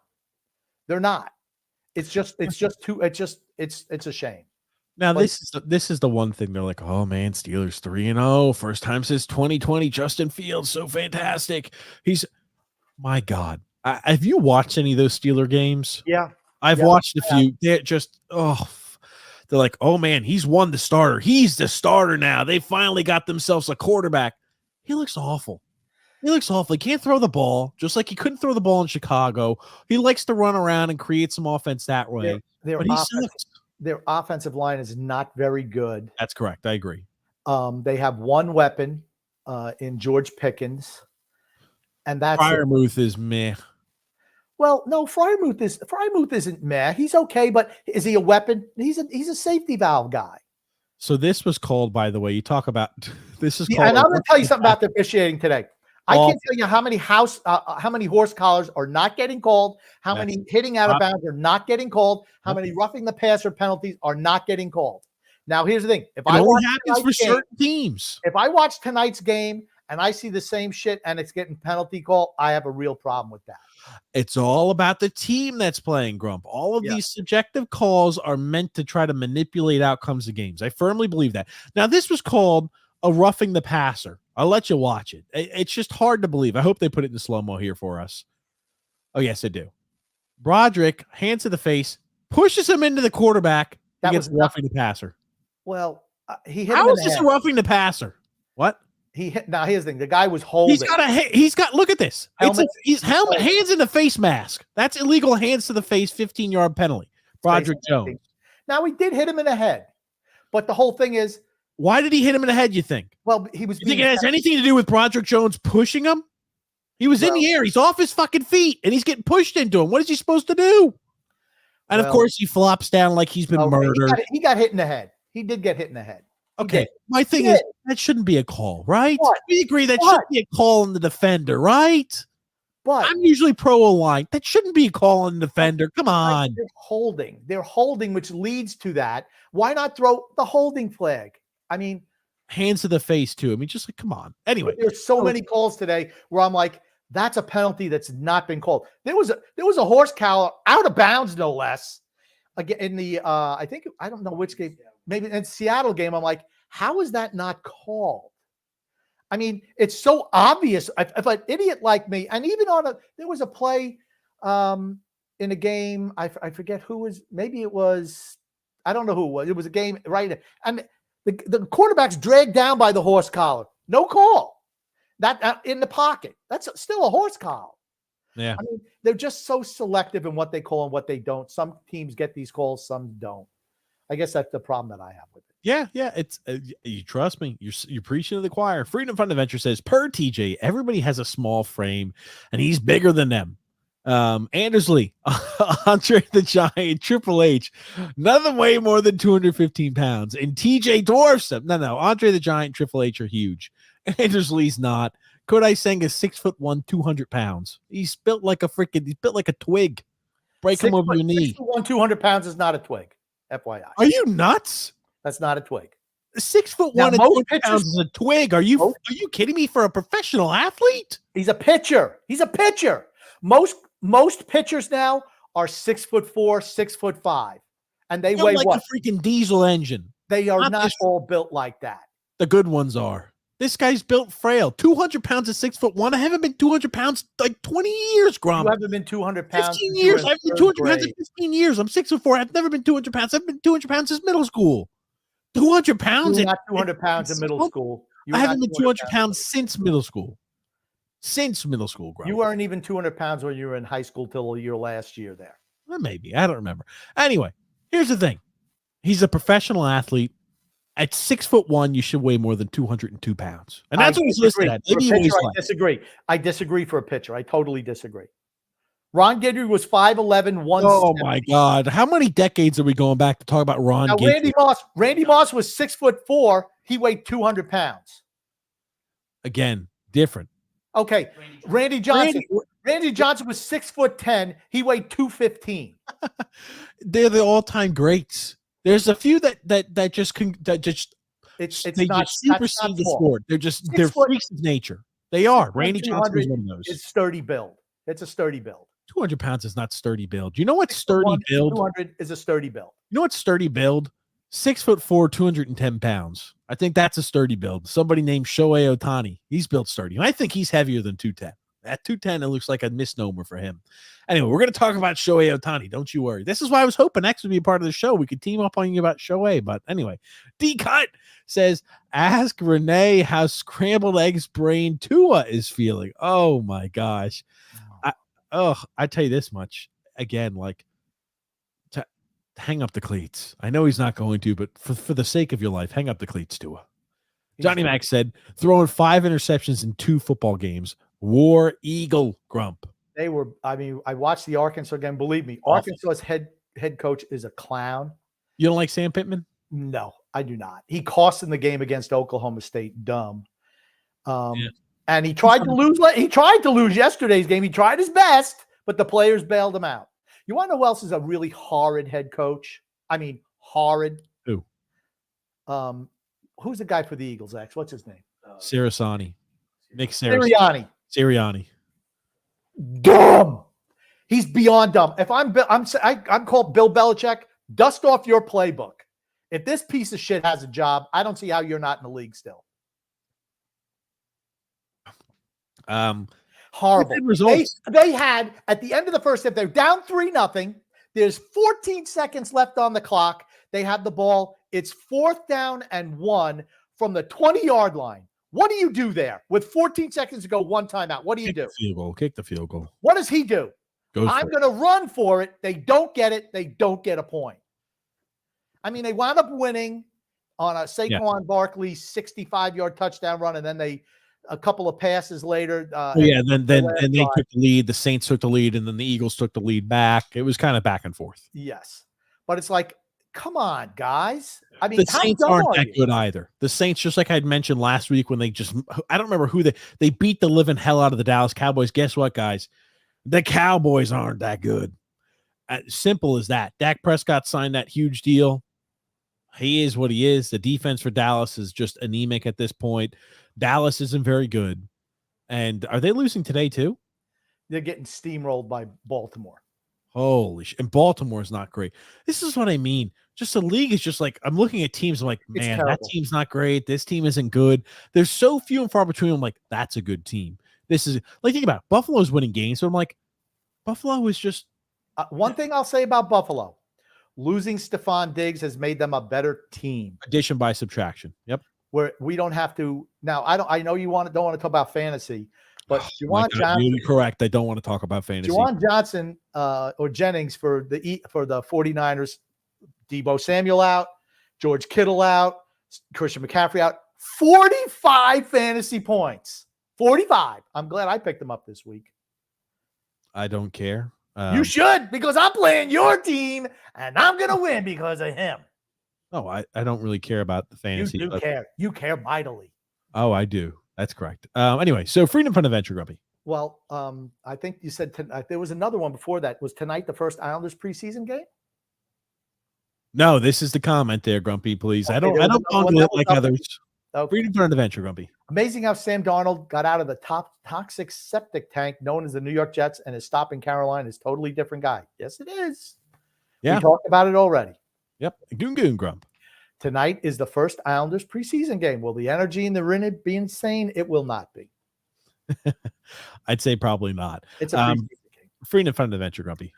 It's a shame. Now, this is the one thing they're like, oh man, Steelers 3-0, first time since 2020. Justin Fields, so fantastic. My God, have you watched any of those Steeler games? Yeah, I've watched a few. They're just they're like, oh man, he's won the starter. He's the starter now. They finally got themselves a quarterback. He looks awful. He looks awful. He can't throw the ball, just like he couldn't throw the ball in Chicago. He likes to run around and create some offense that way. But he sucks. Their offensive line is not very good. That's correct. I agree. They have one weapon in George Pickens, and that's Freiermuth is meh. Well, no, Freiermuth isn't meh. He's okay, but is he a weapon? He's a safety valve guy. So this was called, by the way, you talk about this is called. And I'm going to tell you something about the officiating today. I can't tell you how many horse collars are not getting called, how many hitting out of bounds are not getting called, how many roughing the passer penalties are not getting called. Now, here's the thing: if I watch happens for certain teams, if I watch tonight's game and I see the same shit and it's getting penalty call, I have a real problem with that. It's all about the team that's playing, Grump. All of these subjective calls are meant to try to manipulate outcomes of games. I firmly believe that. Now, this was called a roughing the passer. I'll let you watch it. It's just hard to believe. I hope they put it in slow-mo here for us. Oh, yes, they do. Broderick, hands to the face, pushes him into the quarterback. That gets roughing the passer. Well, he hit How is this a roughing the passer? What? He hit. Now, here's the thing. The guy was holding. He's got, look at this. He's helmet, hands in the face mask. That's illegal hands to the face, 15-yard penalty. Broderick Jones. Now, he did hit him in the head. But the whole thing is, why did he hit him in the head, you think? Well, he was. You think it has anything to do with Broderick Jones pushing him? He was in the air. He's off his fucking feet, and he's getting pushed into him. What is he supposed to do? And, of course, he flops down like he's been murdered. He got hit in the head. He did get hit in the head. Okay. My thing is, that shouldn't be a call, right? What? We agree that shouldn't be a call on the defender, right? But I'm usually pro-line. That shouldn't be a call on the defender. Come on. They're holding, which leads to that. Why not throw the holding flag? I mean, hands to the face too. I mean, just like, come on. Anyway, there's so many calls today where I'm like, that's a penalty that's not been called. There was a horse collar out of bounds, no less. Again, in the I don't know which game, maybe in Seattle game. I'm like, how is that not called? I mean, it's so obvious. If an idiot like me, and even there was a play in a game. I forget who was. Maybe it was. I don't know who it was. It was a game right, and the quarterback's dragged down by the horse collar. No call. That in the pocket. That's still a horse collar. Yeah. I mean, they're just so selective in what they call and what they don't. Some teams get these calls, some don't. I guess that's the problem that I have with it. Yeah. It's you trust me. You're preaching to the choir. Freedom Fund Adventure says, per TJ, everybody has a small frame, and he's bigger than them. Andersley, Andre the Giant, Triple H, none of them weigh more than 215 pounds, and TJ dwarfs them. No, Andre the Giant, Triple H are huge. Andersley's not. Kodai Senga, 6'1", 200 pounds. He's built like a twig. Break him over your knee. 6'1", 200 pounds is not a twig. FYI. Are you nuts? That's not a twig. 6'1" and 200 pounds is a twig. Are you kidding me? For a professional athlete? He's a pitcher. Most pitchers now are 6'4", 6'5", and they weigh like what? A freaking diesel engine. They are not all built like that. The good ones are. This guy's built frail. 200 pounds at 6'1". I haven't been 200 pounds like 20 years, Grom. You haven't been 200 pounds. 15 years. I've been 200 pounds in 15 years. I'm 6'4". I've never been 200 pounds. I've been 200 pounds since middle school. 200 pounds. You're not 200 pounds in middle school. I haven't been 200 pounds since middle school. Grom. You weren't even 200 pounds when you were in high school till your last year there. Well, maybe. I don't remember. Anyway, here's the thing. He's a professional athlete. At 6'1", you should weigh more than 202 pounds. And that's what he's listed at. I disagree for a pitcher. I totally disagree. Ron Guidry was 5'11", 170. Oh, my God. How many decades are we going back to talk about Ron Guidry? Randy Moss was 6'4". He weighed 200 pounds. Again, different. Okay. Randy Johnson was 6'10". He weighed 215. They're the all-time greats. There's a few that just supersede the sport. They're freaks of nature. They are. Randy Johnson is one of those. It's sturdy build. It's a sturdy build. 200 pounds is not sturdy build. You know what sturdy build? 200 is a sturdy build. You know what sturdy build? 6'4", 210 pounds. I think that's a sturdy build. Somebody named Shohei Ohtani. He's built sturdy. I think he's heavier than 210. At 210, it looks like a misnomer for him. Anyway, we're going to talk about Shohei Ohtani. Don't you worry. This is why I was hoping X would be a part of the show. We could team up on you about Shohei. But anyway, D-Cut says, ask Renee how scrambled eggs brain Tua is feeling. Oh, my gosh. I tell you this much. Again, like, hang up the cleats. I know he's not going to, but for the sake of your life, hang up the cleats, Tua. Johnny Mac said, throwing 5 interceptions in 2 football games. War Eagle Grump. They were, I mean, I watched the Arkansas game. Believe me, Arkansas's head coach is a clown. You don't like Sam Pittman? No, I do not. He cost in the game against Oklahoma State. Dumb. And he tried to lose. He tried to lose yesterday's game. He tried his best, but the players bailed him out. You want to know who else is a really horrid head coach? I mean, horrid. Who? Who's the guy for the Eagles, X? What's his name? Sirianni. Nick Sirianni. Sirianni. Dumb. He's beyond dumb. If I'm called Bill Belichick, dust off your playbook. If this piece of shit has a job, I don't see how you're not in the league still. Horrible. They had at the end of the first half, they're down 3-0. There's 14 seconds left on the clock. They have the ball. It's 4th down and 1 from the 20-yard line. What do you do there with 14 seconds to go, 1 timeout? What do you do? Kick the field goal. What does he do? I'm going to run for it. They don't get it. They don't get a point. I mean, they wound up winning on a Saquon Barkley 65-yard touchdown run, and then a couple of passes later. Then they took the lead. The Saints took the lead, and then the Eagles took the lead back. It was kind of back and forth. Yes, but it's like, come on, guys. I mean, the Saints aren't that good either. The Saints, just like I'd mentioned last week, when I don't remember who they beat the living hell out of the Dallas Cowboys. Guess what, guys? The Cowboys aren't that good. Simple as that. Dak Prescott signed that huge deal. He is what he is. The defense for Dallas is just anemic at this point. Dallas isn't very good. And are they losing today too? They're getting steamrolled by Baltimore. Holy shit. And Baltimore is not great. This is what I mean. Just the league is just like, I'm looking at teams, I'm like, man, that team's not great. This team isn't good. There's so few and far between. I'm like, that's a good team. This is like, think about it. Buffalo's winning games. So I'm like, Buffalo is just. One thing I'll say about Buffalo, losing Stephon Diggs has made them a better team. Addition by subtraction. Yep. Where we don't have to now. I know you don't want to talk about fantasy, but Juwan Johnson. You're correct. I don't want to talk about fantasy. Juwan Johnson or Jennings for the 49ers. Deebo Samuel out, George Kittle out, Christian McCaffrey out. 45 fantasy points. 45. I'm glad I picked them up this week. I don't care. You should, because I'm playing your team and I'm going to win because of him. No, I don't really care about the fantasy. You do care. You care mightily. Oh, I do. That's correct. Anyway, so Freedom Fund Adventure, Grumpy. Well, I think you said there was another one before that. Was tonight the first Islanders preseason game? No, this is the comment there, Grumpy, please. Okay, I don't bundle it like others. Okay. Freedom Fund Adventure, Grumpy. Amazing how Sam Darnold got out of the toxic septic tank known as the New York Jets and is stopping Carolina is totally different guy. Yes, it is. Yeah. We talked about it already. Yep. Goon Grump. Tonight is the first Islanders preseason game. Will the energy in the arena be insane? It will not be. I'd say probably not. It's a preseason game. Freedom Fund Adventure, Grumpy.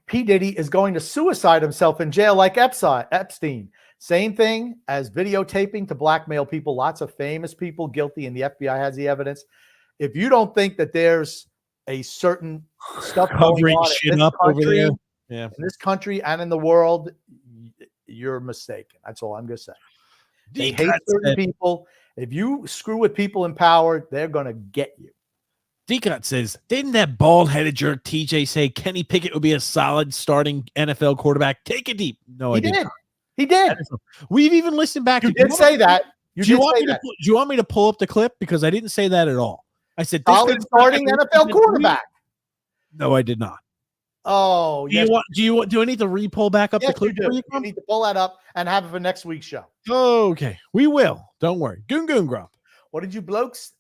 P. Diddy is going to suicide himself in jail like Epstein. Same thing as videotaping to blackmail people. Lots of famous people guilty, and the FBI has the evidence. If you don't think that there's a certain stuff going on in this country, in this country and in the world, you're mistaken. That's all I'm going to say. They hate certain people. If you screw with people in power, they're going to get you. D-Cut says, didn't that bald-headed jerk TJ say Kenny Pickett would be a solid starting NFL quarterback? Take it deep. No, I didn't. He did. We've even listened back. You did say that. Do you want me to pull up the clip? Because I didn't say that at all. I said, solid starting NFL quarterback. No, I did not. Oh, yes. Do I need to re-pull back up the clip? You need to pull that up and have it for next week's show. Okay. We will. Don't worry. Goon Grump. What did you blokes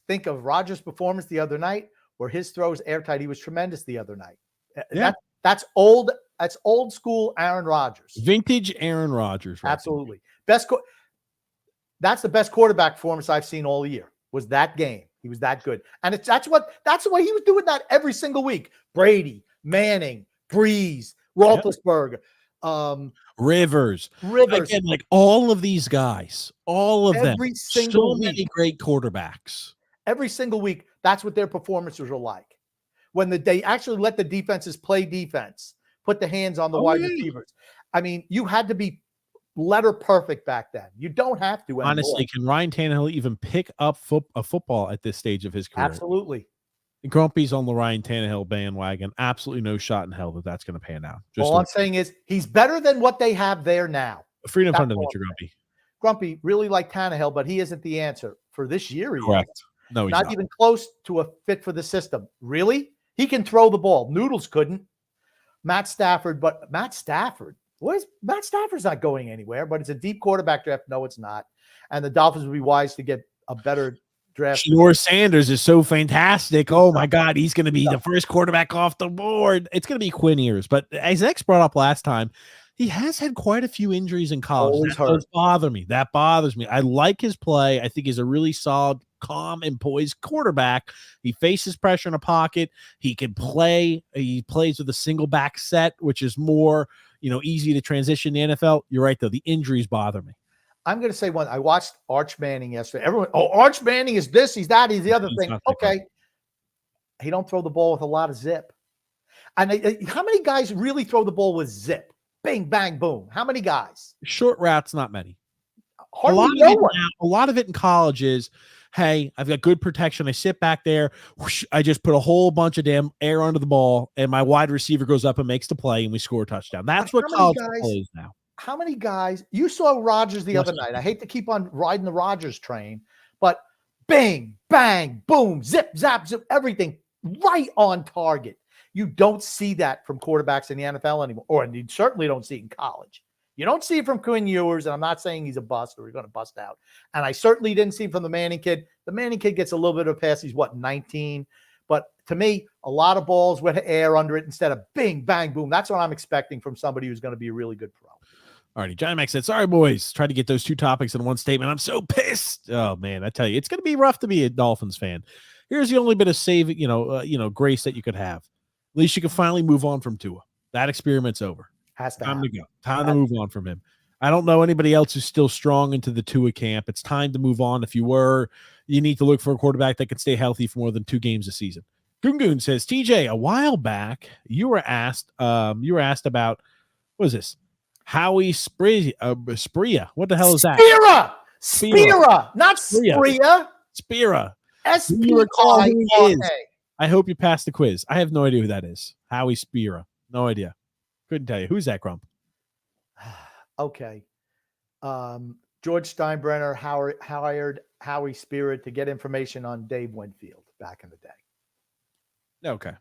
think of Rodgers' performance the other night? Where his throws airtight? He was tremendous the other night. Yeah. That's old school Aaron Rodgers. Vintage Aaron Rodgers. Right? Absolutely. That's the best quarterback performance I've seen all year. Was that game. He was that good. And that's the way he was doing that every single week. Brady, Manning, Breeze, Roethlisberger, Rivers. Rivers. Again, like all of these guys, all of them. Every single So many week. great quarterbacks. Every single week, that's what their performances were like. When they actually let the defenses play defense, put the hands on the wide receivers. I mean, you had to be letter perfect back then. You don't have to anymore. Honestly, can Ryan Tannehill even pick up a football at this stage of his career? Absolutely. Grumpy's on the Ryan Tannehill bandwagon. Absolutely no shot in hell that that's going to pan out. All I'm saying is he's better than what they have there now. Freedom fundamental, Grumpy. Grumpy really like Tannehill, but he isn't the answer for this year. Correct. No, he's not even close to a fit for the system. Really? He can throw the ball. Noodles couldn't. Matt Stafford's not going anywhere, but it's a deep quarterback draft. No, it's not. And the Dolphins would be wise to get a better draft. Shedeur Sanders is so fantastic. Oh my God, he's going to be the first quarterback off the board. It's going to be Quinn Ewers. But as X brought up last time, he has had quite a few injuries in college. That does bother me. That bothers me. I like his play. I think he's a really solid, calm, and poised quarterback. He faces pressure in a pocket. He can play. He plays with a single back set, which is more, easy to transition in the NFL. You're right, though. The injuries bother me. I'm going to say one. I watched Arch Manning yesterday. Everyone, Arch Manning is this, he's that, he's the other thing. Okay. He don't throw the ball with a lot of zip. And how many guys really throw the ball with zip? Bang, bang, boom. How many guys? Short routes, not many. Hardly no one. A lot of it in college is, hey, I've got good protection. I sit back there. Whoosh, I just put a whole bunch of damn air under the ball, and my wide receiver goes up and makes the play, and we score a touchdown. That's what college football is now. How many guys? You saw Rodgers the other night. I hate to keep on riding the Rodgers train, but bang, bang, boom, zip, zap, zip, everything right on target. You don't see that from quarterbacks in the NFL anymore, or you certainly don't see it in college. You don't see it from Quinn Ewers, and I'm not saying he's a bust or he's going to bust out. And I certainly didn't see it from the Manning kid. The Manning kid gets a little bit of a pass. He's 19? But to me, a lot of balls with air under it instead of bing, bang, boom. That's what I'm expecting from somebody who's going to be a really good pro. All righty. Johnny Mac said, sorry, boys. Tried to get those two topics in one statement. I'm so pissed. Oh, man, I tell you, it's going to be rough to be a Dolphins fan. Here's the only bit of saving, grace that you could have. At least you can finally move on from Tua. That experiment's over. Time to go. Time to move on from him. I don't know anybody else who's still strong into the Tua camp. It's time to move on. If you need to look for a quarterback that can stay healthy for more than 2 games a season. Goon says, TJ, a while back, you were asked about, what is this? Howie Spria. What the hell is that? Spira, not Spria. Spira. S-P-I-R-A. I hope you passed the quiz. I have no idea who that is. Howie Spira. No idea. Couldn't tell you. Who's that, Grump? Okay. George Steinbrenner hired Howie Spira to get information on Dave Winfield back in the day. Okay.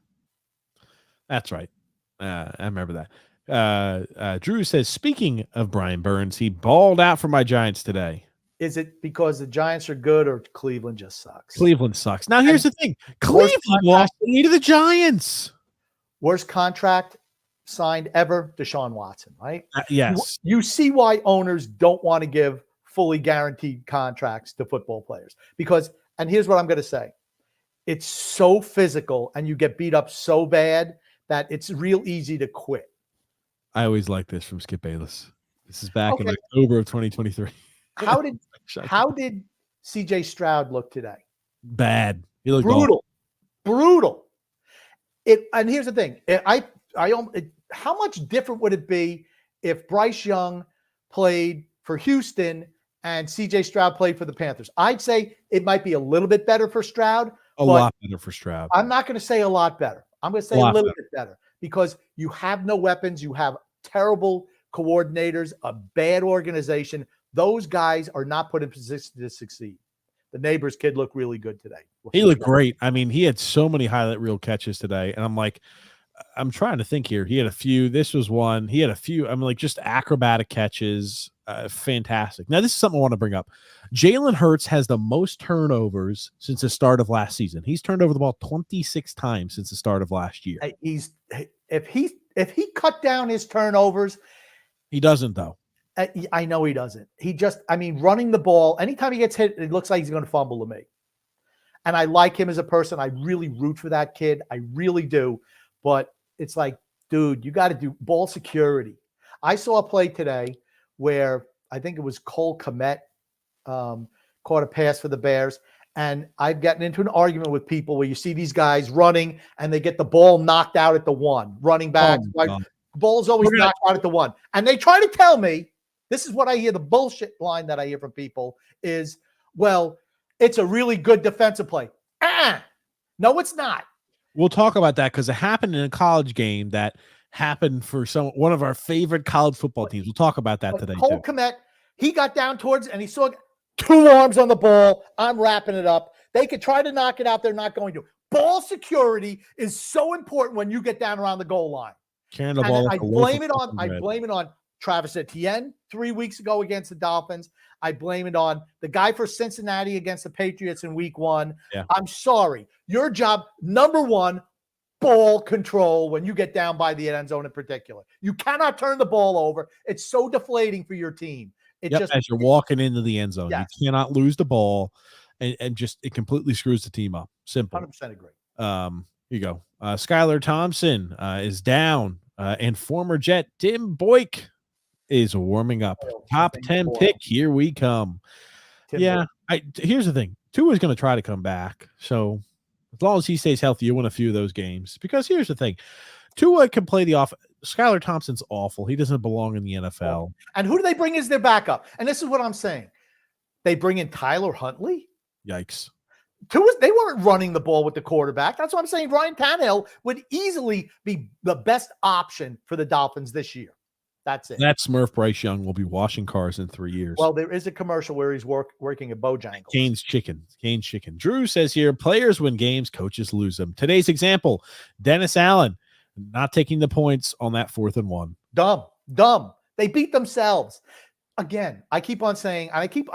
That's right. I remember that. Drew says, speaking of Brian Burns, he balled out for my Giants today. Is it because the Giants are good or Cleveland just sucks? Cleveland sucks. Now, here's the thing. Cleveland lost to the Giants. Worst contract signed ever, Deshaun Watson, right? Yes. You see why owners don't want to give fully guaranteed contracts to football players. And here's what I'm going to say. It's so physical and you get beat up so bad that it's real easy to quit. I always like this from Skip Bayless. This is back in October of 2023. How did CJ Stroud look today? Bad. He looked brutal. And here's the thing. How much different would it be if Bryce Young played for Houston and CJ Stroud played for the Panthers? I'd say it might be a little bit better for Stroud. A lot better for Stroud. I'm not going to say a lot better. I'm going to say a little bit better because you have no weapons. You have terrible coordinators, a bad organization. Those guys are not put in position to succeed. The neighbor's kid looked really good today. He looked great. I mean, he had so many highlight reel catches today. And I'm trying to think here. He had a few. This was one. He had a few. Just acrobatic catches. Fantastic. Now, this is something I want to bring up. Jalen Hurts has the most turnovers since the start of last season. He's turned over the ball 26 times since the start of last year. If he cut down his turnovers. He doesn't, though. I know he doesn't. Running the ball, anytime he gets hit, it looks like he's going to fumble to me. and I like him as a person. I really root for that kid. I really do. But it's like, dude, you got to do ball security. I saw a play today where I think it was Cole Kmet caught a pass for the Bears. And I've gotten into an argument with people where you see these guys running and they get the ball knocked out at the one, running back. Right? Ball's always knocked out at the one. And they try to tell me, this is what I hear, the bullshit line that I hear from people is, well, it's a really good defensive play. No, it's not. We'll talk about that because it happened in a college game that happened for one of our favorite college football teams. We'll talk about that today. Cole Kmet, he got down towards and he saw 2 arms on the ball. I'm wrapping it up. They could try to knock it out. They're not going to. Ball security is so important when you get down around the goal line. The ball I blame it on Travis Etienne 3 weeks ago against the Dolphins. I blame it on the guy for Cincinnati against the Patriots in week 1. Yeah. I'm sorry. Your job, number 1, ball control when you get down by the end zone in particular. You cannot turn the ball over. It's so deflating for your team. As you're walking into the end zone, you cannot lose the ball, and just it completely screws the team up. Simple. 100% agree. Here you go. Skylar Thompson is down, and former Jet Tim Boyk is warming up. Top 10 pick. Here we come. Here's the thing. Tua is going to try to come back. So as long as he stays healthy, you win a few of those games. Because here's the thing. Tua can play the off. Skylar Thompson's awful. He doesn't belong in the NFL. And who do they bring as their backup? And this is what I'm saying. They bring in Tyler Huntley. Yikes. They weren't running the ball with the quarterback. That's what I'm saying. Ryan Tannehill would easily be the best option for the Dolphins this year. That's it. That Smurf Bryce Young will be washing cars in 3 years. Well, there is a commercial where he's working at Bojangles. Cane's Chicken. Drew says here, players win games, coaches lose them. Today's example, Dennis Allen not taking the points on that 4th and 1. Dumb. They beat themselves. Again, I keep on saying,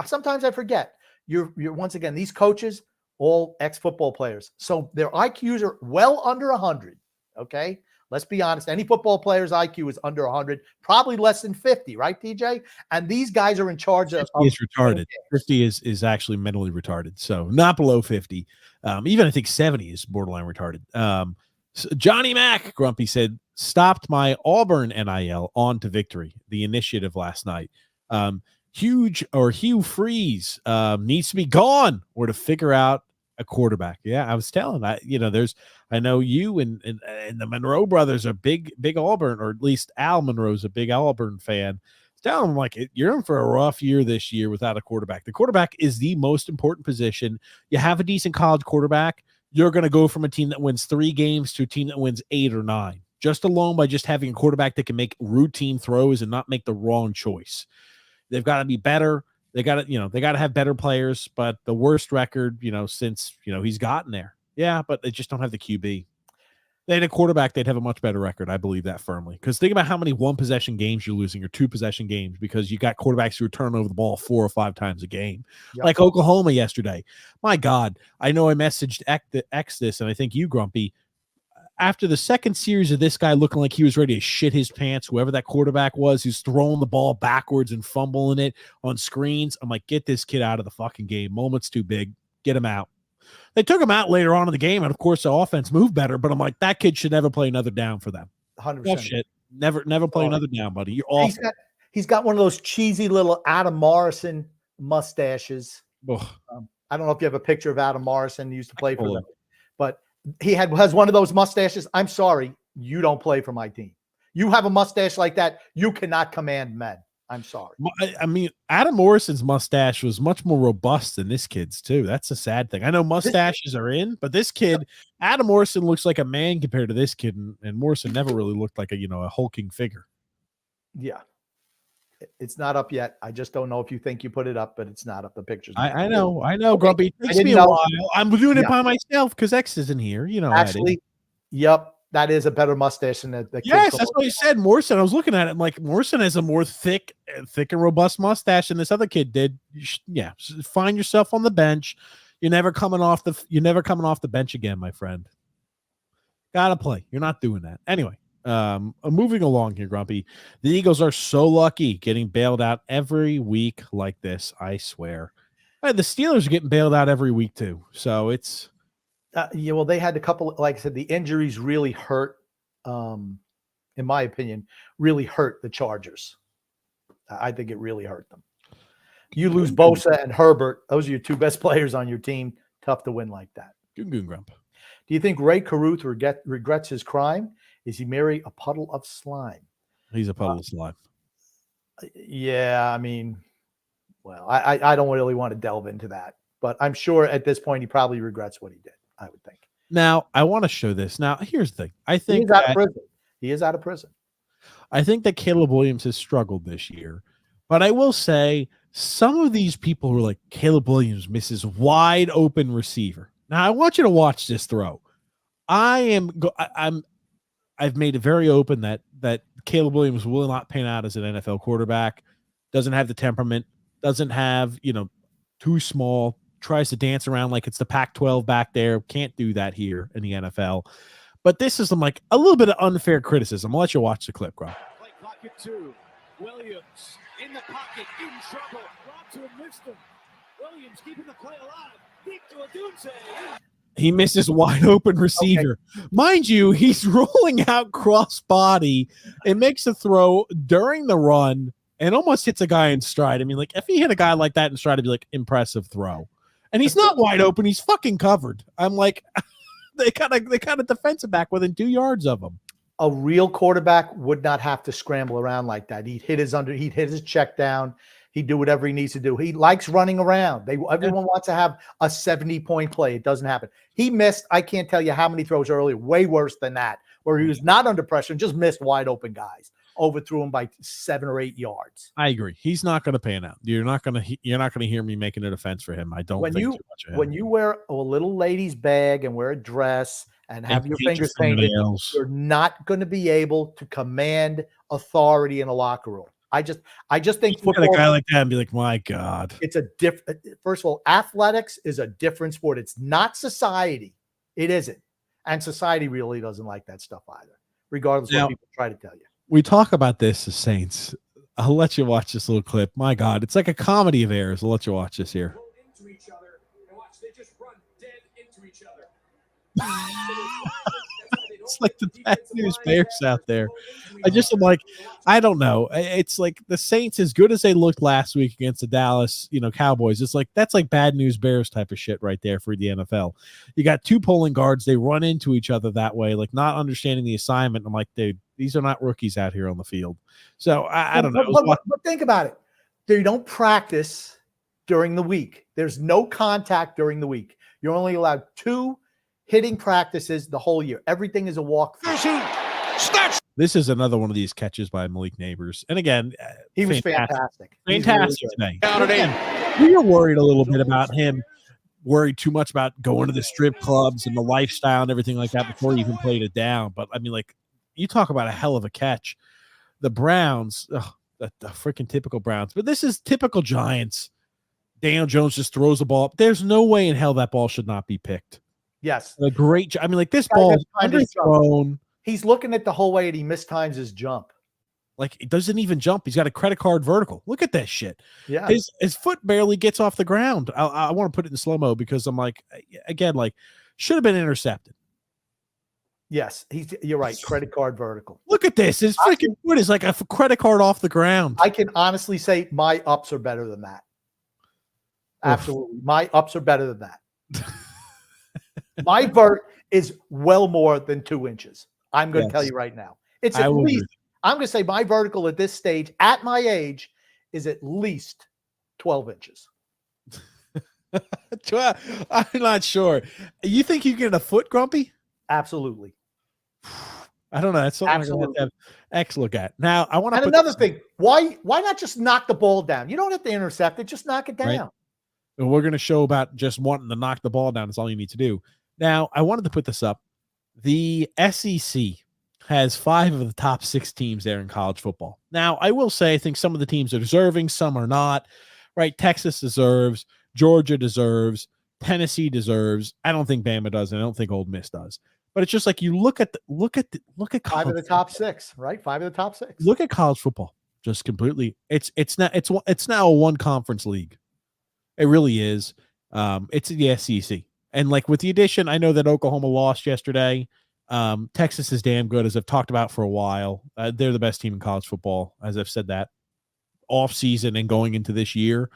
sometimes I forget. You're once again, these coaches, all ex-football players. So their IQs are well under 100. Okay. Let's be honest. Any football player's IQ is under 100, probably less than 50, right, TJ? And these guys are in charge of. 50 is retarded. 50 is actually mentally retarded. So not below 50. Even I think 70 is borderline retarded. So Johnny Mack, Grumpy said, stopped my Auburn NIL on to victory, the initiative last night. Hugh Freeze needs to be gone or to figure out a quarterback. Yeah, I was telling I know you and the Monroe brothers are big Auburn, or at least Al Monroe's a big Auburn fan. Down, I'm like, you're in for a rough year this year without a quarterback. The quarterback is the most important position. You have a decent college quarterback, you're going to go from a team that wins 3 games to a team that wins 8 or 9, just alone by just having a quarterback that can make routine throws and not make the wrong choice. They've got to be better. They got to have better players, but the worst record, since, he's gotten there. Yeah, but they just don't have the QB. They had a quarterback, they'd have a much better record. I believe that firmly. Because think about how many 1-possession games you're losing or 2-possession games because you got quarterbacks who are turning over the ball 4 or 5 times a game. Yep. Like Oklahoma yesterday. My God, I know I messaged X this, and I think you, Grumpy, after the second series of this guy looking like he was ready to shit his pants, whoever that quarterback was, who's throwing the ball backwards and fumbling it on screens, I'm like, get this kid out of the fucking game. Moment's too big. Get him out. They took him out later on in the game, and of course the offense moved better, but I'm like, that kid should never play another down for them. 100%. That shit. Never play another down, buddy. You're awful. He's got one of those cheesy little Adam Morrison mustaches. I don't know if you have a picture of Adam Morrison. He used to play for them, but he has one of those mustaches. I'm sorry, you don't play for my team. You have a mustache like that, you cannot command men. I'm sorry. I mean, Adam Morrison's mustache was much more robust than this kid's too. That's a sad thing. I know mustaches are in, but this kid, Adam Morrison, looks like a man compared to this kid, and Morrison never really looked like a hulking figure. Yeah, it's not up yet. I just don't know if you think you put it up, but it's not up. The pictures. I know, Grumpy. It takes me a while. I'm doing it by myself because X isn't here. Actually, yep. That is a better mustache than the yes, that's what he said. Morrison. I was looking at it. I'm like, Morrison has a more thick and robust mustache than this other kid did. Find yourself on the bench. You're never coming off the bench again, my friend. Gotta play. You're not doing that. Anyway, moving along here, Grumpy. The Eagles are so lucky getting bailed out every week like this. I swear. The Steelers are getting bailed out every week too, so it's Yeah. Well, they had a couple. Like I said, the injuries really hurt. In my opinion, really hurt the Chargers. I think it really hurt them. You lose Bosa and Herbert; those are your two best players on your team. Tough to win like that. Goon Grump. Do you think Ray Caruth regrets his crime? Is he merely a puddle of slime? He's a puddle of slime. Yeah, I mean, well, I don't really want to delve into that, but I'm sure at this point he probably regrets what he did. I would think. Now, I want to show this. Now, here's the thing. I think he's out of prison. He is out of prison. I think that Caleb Williams has struggled this year, but I will say some of these people who are like, Caleb Williams misses wide open receiver. Now, I want you to watch this throw. I've made it very open that Caleb Williams will not pan out as an NFL quarterback. Doesn't have the temperament. Doesn't have, too small. Tries to dance around like it's the Pac-12 back there. Can't do that here in the NFL. But this is like a little bit of unfair criticism. I'll let you watch the clip, bro. Play clock at 2. Williams in the pocket, in trouble. Brought to him, missed him. Williams keeping the play alive. Deep to a Dunze. He misses wide open receiver. Okay. Mind you, he's rolling out cross body and makes a throw during the run and almost hits a guy in stride. I mean, like if he hit a guy like that in stride, it'd be like impressive throw. And he's not wide open. He's fucking covered. I'm like, they kind of defensive back within 2 yards of him. A real quarterback would not have to scramble around like that. He'd hit his check down. He'd do whatever he needs to do. He likes running around. Everyone wants to have a 70-point play. It doesn't happen. He missed, I can't tell you how many throws earlier, way worse than that, where he was not under pressure and just missed wide open guys. Overthrew him by 7 or 8 yards. I agree. He's not going to pan out. You're not going to hear me making a defense for him. I don't think too much of him. When you wear a little lady's bag and wear a dress and have your fingers painted, you're not going to be able to command authority in a locker room. I just think football, look at a guy like that and be like, my God. It's a different. First of all, athletics is a different sport. It's not society. It isn't, and society really doesn't like that stuff either. Regardless of what people try to tell you. We talk about this as Saints. I'll let you watch this little clip. My God, it's like a comedy of errors. I'll let you watch this here. Into each other and watch, they just run dead into each other. It's like the bad news bears out there. I'm like, I don't know. It's like the Saints, as good as they looked last week against the Dallas, Cowboys. It's like that's like bad news bears type of shit right there for the NFL. You got two pulling guards, they run into each other that way, like not understanding the assignment. I'm like, dude, these are not rookies out here on the field. So I don't know. But think about it. They don't practice during the week. There's no contact during the week. You're only allowed 2 hitting practices the whole year. Everything is a walkthrough. This is another one of these catches by Malik Neighbors. And again, he was fantastic. Fantastic today. We were worried a little bit about him, worried too much about going to the strip clubs and the lifestyle and everything like that before he even played it down. But I mean, like, you talk about a hell of a catch. The Browns, the freaking typical Browns, but this is typical Giants. Daniel Jones just throws the ball up. There's no way in hell that ball should not be picked. Yes. A great, I mean, like this ball is underthrown. He's looking at the whole way and he mistimes his jump. Like it doesn't even jump. He's got a credit card vertical. Look at that shit. Yeah. His foot barely gets off the ground. I want to put it in slow-mo because I'm like, again, like should have been intercepted. Yes, you're right. Credit card vertical. Look at this. His freaking foot is like a credit card off the ground. I can honestly say my ups are better than that. Absolutely. My ups are better than that. My vert is well more than 2 inches. I'm going to tell you right now. It's at least, I'm going to say my vertical at this stage, at my age, is at least 12 inches. I'm not sure. You think you get a foot, Grumpy? Absolutely. I don't know. That's something I'm going to have X look at. Now, I want to. And another thing, why not just knock the ball down? You don't have to intercept it. Just knock it down. Right? And we're going to show about just wanting to knock the ball down. That's all you need to do. Now, I wanted to put this up. The SEC has 5 of the top 6 teams there in college football. Now, I will say I think some of the teams are deserving, some are not. Right? Texas deserves, Georgia deserves, Tennessee deserves. I don't think Bama does, and I don't think Ole Miss does. But it's just like you look at college 5 of the top 6, right? 5 of the top 6. Look at college football, just completely. It's now a one conference league. It really is. It's the SEC. And like with the addition, I know that Oklahoma lost yesterday. Texas is damn good, as I've talked about for a while. They're the best team in college football, as I've said that off season and going into this year.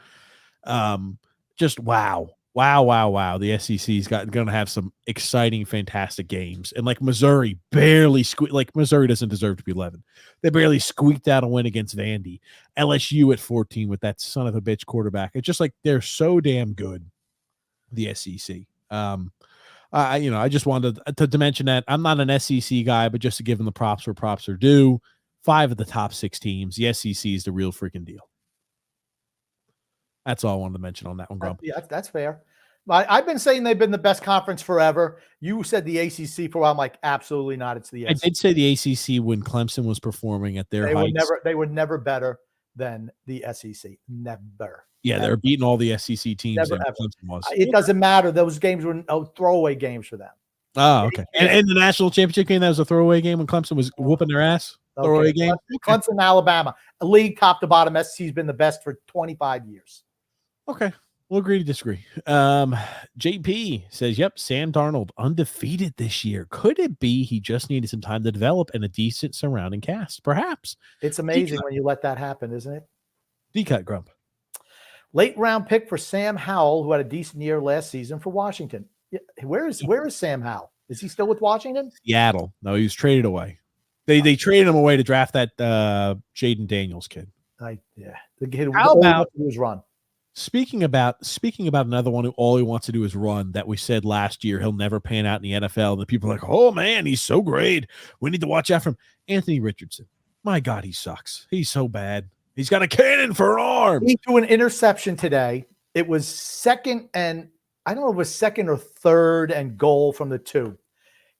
Just wow. The SEC's going to have some exciting, fantastic games. And like Missouri barely Missouri doesn't deserve to be 11. They barely squeaked out a win against Vandy. LSU at 14 with that son of a bitch quarterback. It's just like they're so damn good, the SEC. I just wanted to mention that I'm not an SEC guy, but just to give them the props where props are due. 5 of the top 6 teams. The SEC is the real freaking deal. That's all I wanted to mention on that one, Grump. Yeah, that's fair. I've been saying they've been the best conference forever. You said the ACC for a while. I'm like, absolutely not. It's the SEC. I did say the ACC when Clemson was performing at their heights. They were never better than the SEC. Never. Yeah, they're beating all the SEC teams. Never, Clemson was. It doesn't matter. Those games were throwaway games for them. Oh, okay. And the national championship game, that was a throwaway game when Clemson was whooping their ass. Throwaway game. Clemson, Alabama, a league top to bottom. SEC's been the best for 25 years. Okay. We'll agree to disagree. JP says, yep, Sam Darnold undefeated this year. Could it be he just needed some time to develop and a decent surrounding cast? Perhaps. It's amazing when you let that happen, isn't it? D-cut, Grump. Late round pick for Sam Howell, who had a decent year last season for Washington. Where is Sam Howell? Is he still with Washington? Seattle. No, he was traded away. They traded him away to draft that Jaden Daniels kid. The kid How about his run? Speaking about another one who all he wants to do is run, that we said last year he'll never pan out in the NFL. The people are like, oh man, he's so great. We need to watch out for him. Anthony Richardson. My God, he sucks. He's so bad. He's got a cannon for an arm. He threw an interception today. It was second and I don't know if it was second or third and goal from the 2.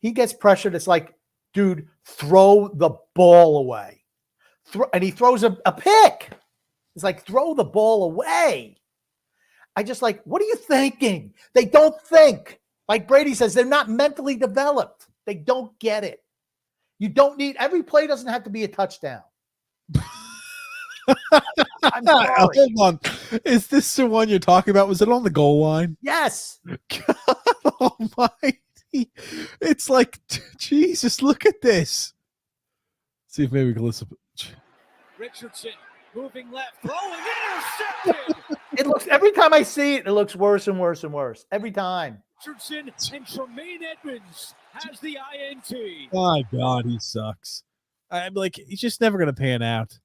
He gets pressured. It's like, dude, throw the ball away. And he throws a pick. It's like, throw the ball away. I just like, what are you thinking? They don't think. Like Brady says, they're not mentally developed. They don't get it. You don't need, every play doesn't have to be a touchdown. I'm sorry. Hold on. Is this the one you're talking about? Was it on the goal line? Yes. God almighty. It's like, Jesus, look at this. See if maybe we can listen. Richardson moving left, throwing, intercepted. It looks, every time I see it, it looks worse and worse and worse. Every time. Richardson and Tremaine Edmonds has the INT. My God, he sucks. I'm like, he's just never going to pan out.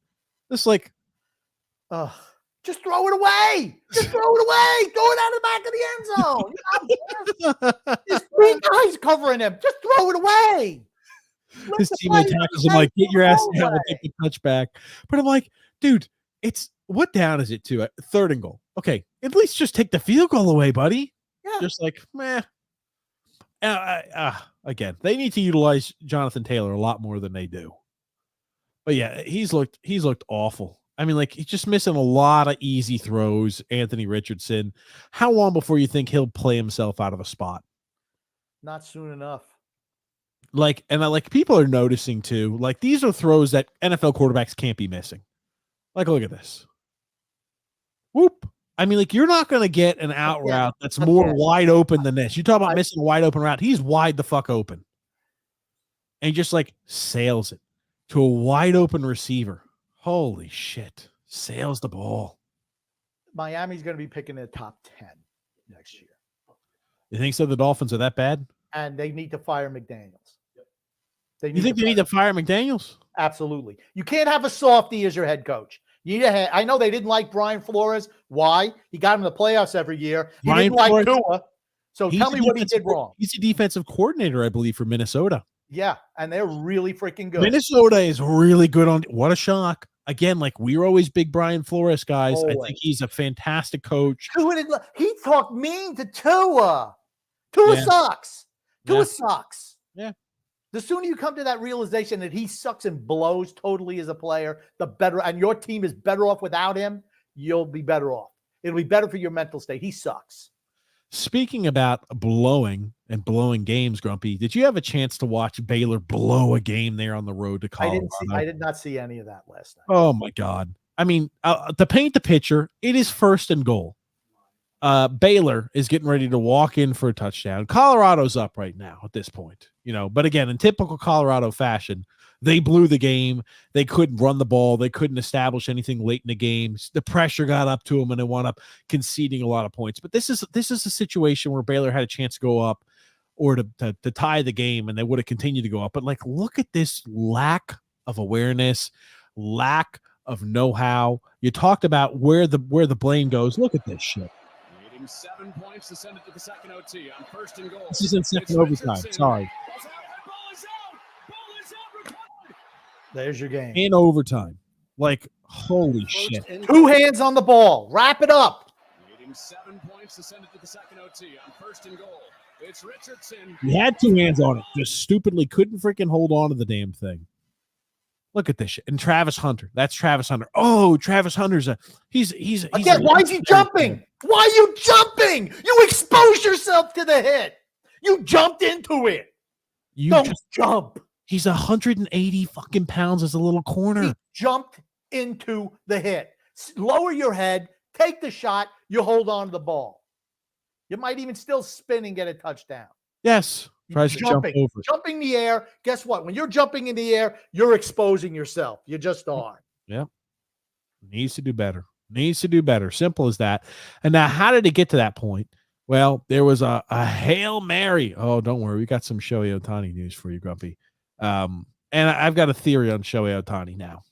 Just like, just throw it away. Just throw it away. Throw it out of the back of the end zone. There's 3 guys covering him. Just throw it away. His teammate tackles him like, get your ass down and take the touchback. But I'm like, dude, it's what down is it to? 3rd and goal. Okay, at least just take the field goal away, buddy. Yeah. Just like, meh. Again, they need to utilize Jonathan Taylor a lot more than they do. But yeah, he's looked awful. I mean, like, he's just missing a lot of easy throws. Anthony Richardson. How long before you think he'll play himself out of a spot? Not soon enough. Like, and people are noticing too. Like, these are throws that NFL quarterbacks can't be missing. Like, look at this. Whoop. I mean, like, you're not going to get an out route that's more wide open than this. You talk about missing a wide open route. He's wide the fuck open. And he just like sails it to a wide open receiver. Holy shit. Sails the ball. Miami's going to be picking the top 10 next year. You think so? The Dolphins are that bad? And they need to fire McDaniels. You think they need to fire McDaniels? Absolutely. You can't have a softie as your head coach. You need I know they didn't like Brian Flores. Why? He got him the playoffs every year. He didn't like Tua. So tell me what he did wrong. He's a defensive coordinator, I believe, for Minnesota. Yeah, and they're really freaking good. Minnesota is really good on. What a shock. Again, like, we're always big Brian Flores guys. Always. I think he's a fantastic coach. He talked mean to Tua. Tua sucks. Tua sucks. Yeah. The sooner you come to that realization that he sucks and blows totally as a player, the better, and your team is better off without him, you'll be better off. It'll be better for your mental state. He sucks. Speaking about blowing games, Grumpy, did you have a chance to watch Baylor blow a game there on the road to Colorado? I did not see any of that last night. Oh, my God. I mean, to paint the picture, it is 1st and goal. Baylor is getting ready to walk in for a touchdown. Colorado's up right now at this point, but again, in typical Colorado fashion, they blew the game. They couldn't run the ball. They couldn't establish anything late in the game. The pressure got up to them, and they wound up conceding a lot of points. But this is a situation where Baylor had a chance to go up or to tie the game, and they would have continued to go up. But look at this lack of awareness, lack of know-how. You talked about where the blame goes. Look at this shit. 7 points to send it to the second OT on first and goal. This is in second overtime. Sorry. There's your game. In overtime. Holy shit. 2 hands on the ball. Wrap it up. Needing 7 points to send it to the second OT on first and goal. It's Richardson. He had 2 hands on it. Just stupidly couldn't freaking hold on to the damn thing. Look at this shit. And Travis Hunter. That's Travis Hunter. Oh, Travis Hunter's he's again, why is he jumping? Why are you jumping? You exposed yourself to the hit. You jumped into it. Don't jump. He's 180 fucking pounds as a little corner. He jumped into the hit. Lower your head, take the shot, you hold on to the ball. You might even still spin and get a touchdown. Yes. Tries to jump over. Jumping the air. Guess what? When you're jumping in the air, you're exposing yourself. You just are. Yep. Needs to do better. Simple as that. And now, how did it get to that point? Well, there was a Hail Mary. Oh, don't worry. We got some Shohei Ohtani news for you, Grumpy. And I've got a theory on Shohei Ohtani now.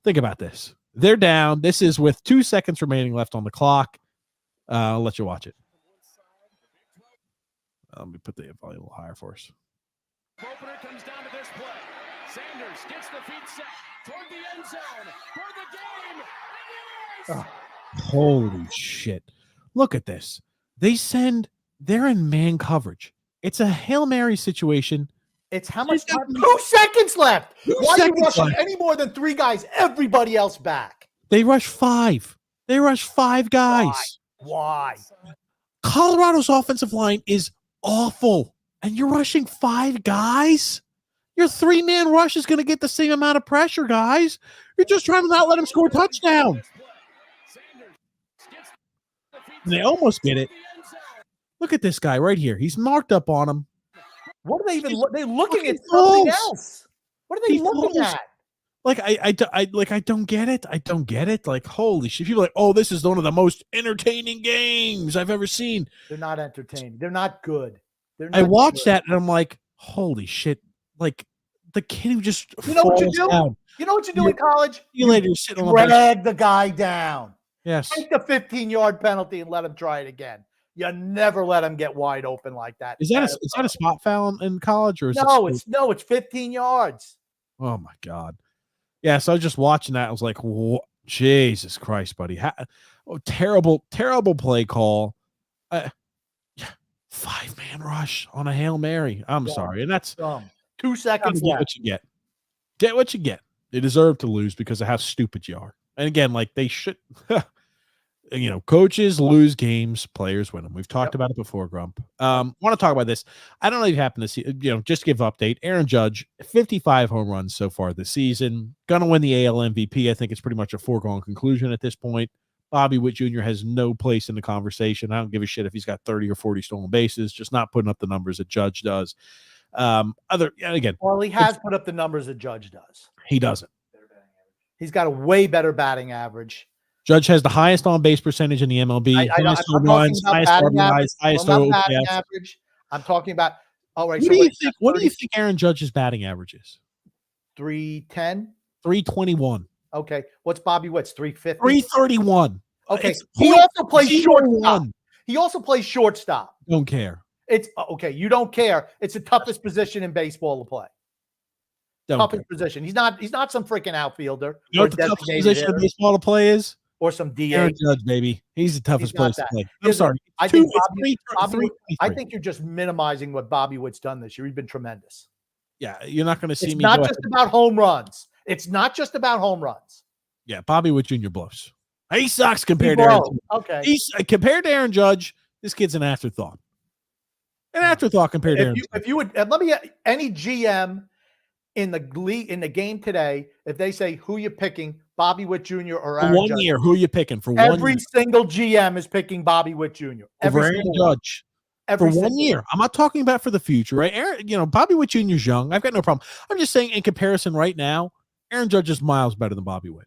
Think about this. They're down. This is with 2 seconds remaining left on the clock. I'll let you watch it. Let me put the volume a little higher for us. Opener comes down to this play. Sanders gets the feet set toward the end zone for the game. Holy shit. Look at this. They're in man coverage. It's a Hail Mary situation. It's how much time? 2 seconds left. Why are you rushing any more than 3 guys? Everybody else back. They rush 5. They rush 5 guys. Why? Colorado's offensive line is awful, and you're rushing 5 guys. Your 3-man rush is going to get the same amount of pressure, guys. You're just trying to not let him score a touchdown. And they almost get it. Look at this guy right here. He's marked up on him. What are they even? They're looking at something else. What are they looking at? I don't get it. I don't get it. Holy shit. People are like, oh, this is one of the most entertaining games I've ever seen. They're not entertaining. They're not good. I watched that and I'm like, holy shit. The kid who just what you do? Down. You know what you do in college? You're sitting on drag the guy down. Yes. Take the 15-yard penalty and let him try it again. You never let him get wide open like that. Is that a spot foul in college or is it's 15 yards. Oh my God. Yeah, so I was just watching that. I was like, Jesus Christ, buddy. Terrible play call. 5-man rush on a Hail Mary. I'm sorry. And that's dumb. 2 seconds left. What you get. Get what you get. They deserve to lose because of how stupid you are. And again, they should coaches lose games, players win them. We've talked about it before, Grump. Want to talk about this. I don't know if you happen to see, just to give an update. Aaron Judge, 55 home runs so far this season. Going to win the AL MVP. I think it's pretty much a foregone conclusion at this point. Bobby Witt Jr. has no place in the conversation. I don't give a shit if he's got 30 or 40 stolen bases, just not putting up the numbers that Judge does. Well, he has put up the numbers that Judge does. He doesn't. He's got a way better batting average. Judge has the highest on-base percentage in the MLB. Highest home runs, highest RBIs, highest batting average. I'm talking about. All right. What do you think Aaron Judge's batting average is? 310. 321. Okay. What's Bobby Witt's? 350. 331. Okay. He also plays shortstop. He also plays shortstop. Don't care. It's okay. You don't care. It's the toughest position in baseball to play. Toughest position. He's not some freaking outfielder. You know what the toughest position in baseball to play is? Or some DA. Aaron Judge, baby. He's the toughest place to play. I'm sorry. I think you're just minimizing what Bobby Witt's done this year. He's been tremendous. Yeah, you're not going to see me. It's not just about home runs. It's not just about home runs. Yeah, Bobby Witt Jr. blows. He sucks compared to Aaron Judge. Okay. Compared to Aaron Judge, this kid's an afterthought. An afterthought compared to Aaron Judge. If you would let me any GM in the game today, if they say who you're picking Bobby Witt Jr. or For Aaron 1 Judge. year, who are you picking for 1 Every year? single GM is picking Bobby Witt Jr. Over Every Aaron single one. Judge. Every For 1 single year. one. I'm not talking about for the future, right? Aaron, Bobby Witt Jr. is young. I've got no problem. I'm just saying, in comparison, right now, Aaron Judge is miles better than Bobby Witt.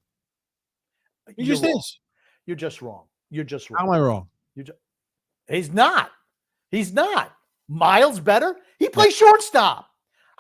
He You're just wrong. is. You're just wrong. You're just How wrong. am I wrong? He's not. He's not. Miles better. He plays shortstop.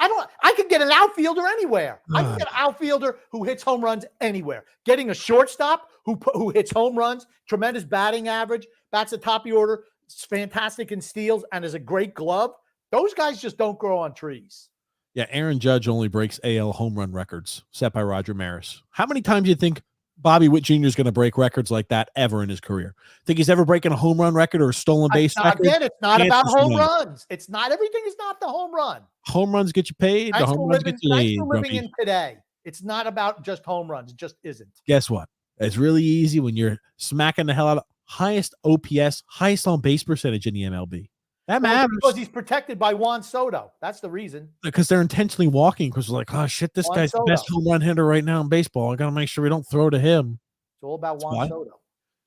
I could get an outfielder anywhere. I can get an outfielder who hits home runs anywhere. Getting a shortstop who hits home runs, tremendous batting average, bats at top of the order, is fantastic in steals, and is a great glove. Those guys just don't grow on trees. Yeah, Aaron Judge only breaks AL home run records set by Roger Maris. How many times do you think Bobby Witt Jr. is going to break records like that ever in his career? Think he's ever breaking a home run record or a stolen base record? Again, it's not about Answer's home no. runs. It's not. Everything is not the home run. Home runs get you paid. The home runs get you Thanks laid. for living Grumpy. in today. It's not about just home runs. It just isn't. Guess what? It's really easy when you're smacking the hell out of highest OPS, highest on base percentage in the MLB. That matters because he's protected by Juan Soto. That's the reason. Because they're intentionally walking because they're like, oh shit, this Juan guy's Soto. the best home run hitter right now in baseball. I got to make sure we don't throw to him. It's all about Juan Soto.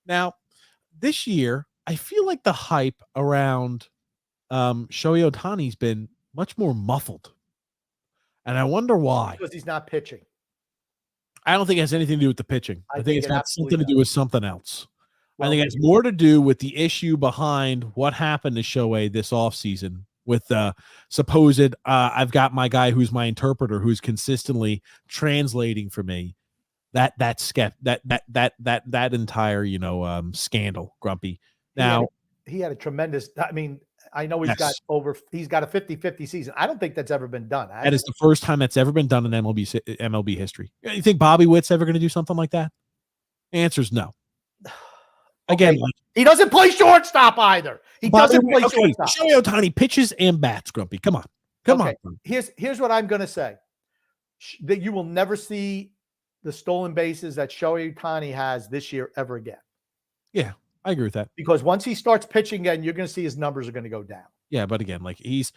Now, this year, I feel like the hype around Shohei Ohtani's been much more muffled. And I wonder why. Because he's not pitching. I don't think it has anything to do with the pitching. I think it's got something to do with something else. Well, I think it has more to do with the issue behind what happened to Shohei this offseason with the supposed I've got my guy who's my interpreter who's consistently translating for me. That entire, scandal, Grumpy. Now he had a tremendous, I mean, I know he's got a 50-50 season. I don't think that's ever been done. That is the first time that's ever been done in MLB history. You think Bobby Witt's ever going to do something like that? The answer is no. Again, he doesn't play shortstop either. He doesn't play shortstop. Shohei Ohtani pitches and bats, Grumpy. Come on. Come on. Here's what I'm going to say. That you will never see the stolen bases that Shohei Ohtani has this year ever again. Yeah, I agree with that. Because once he starts pitching again, you're going to see his numbers are going to go down. Yeah, but again, like he's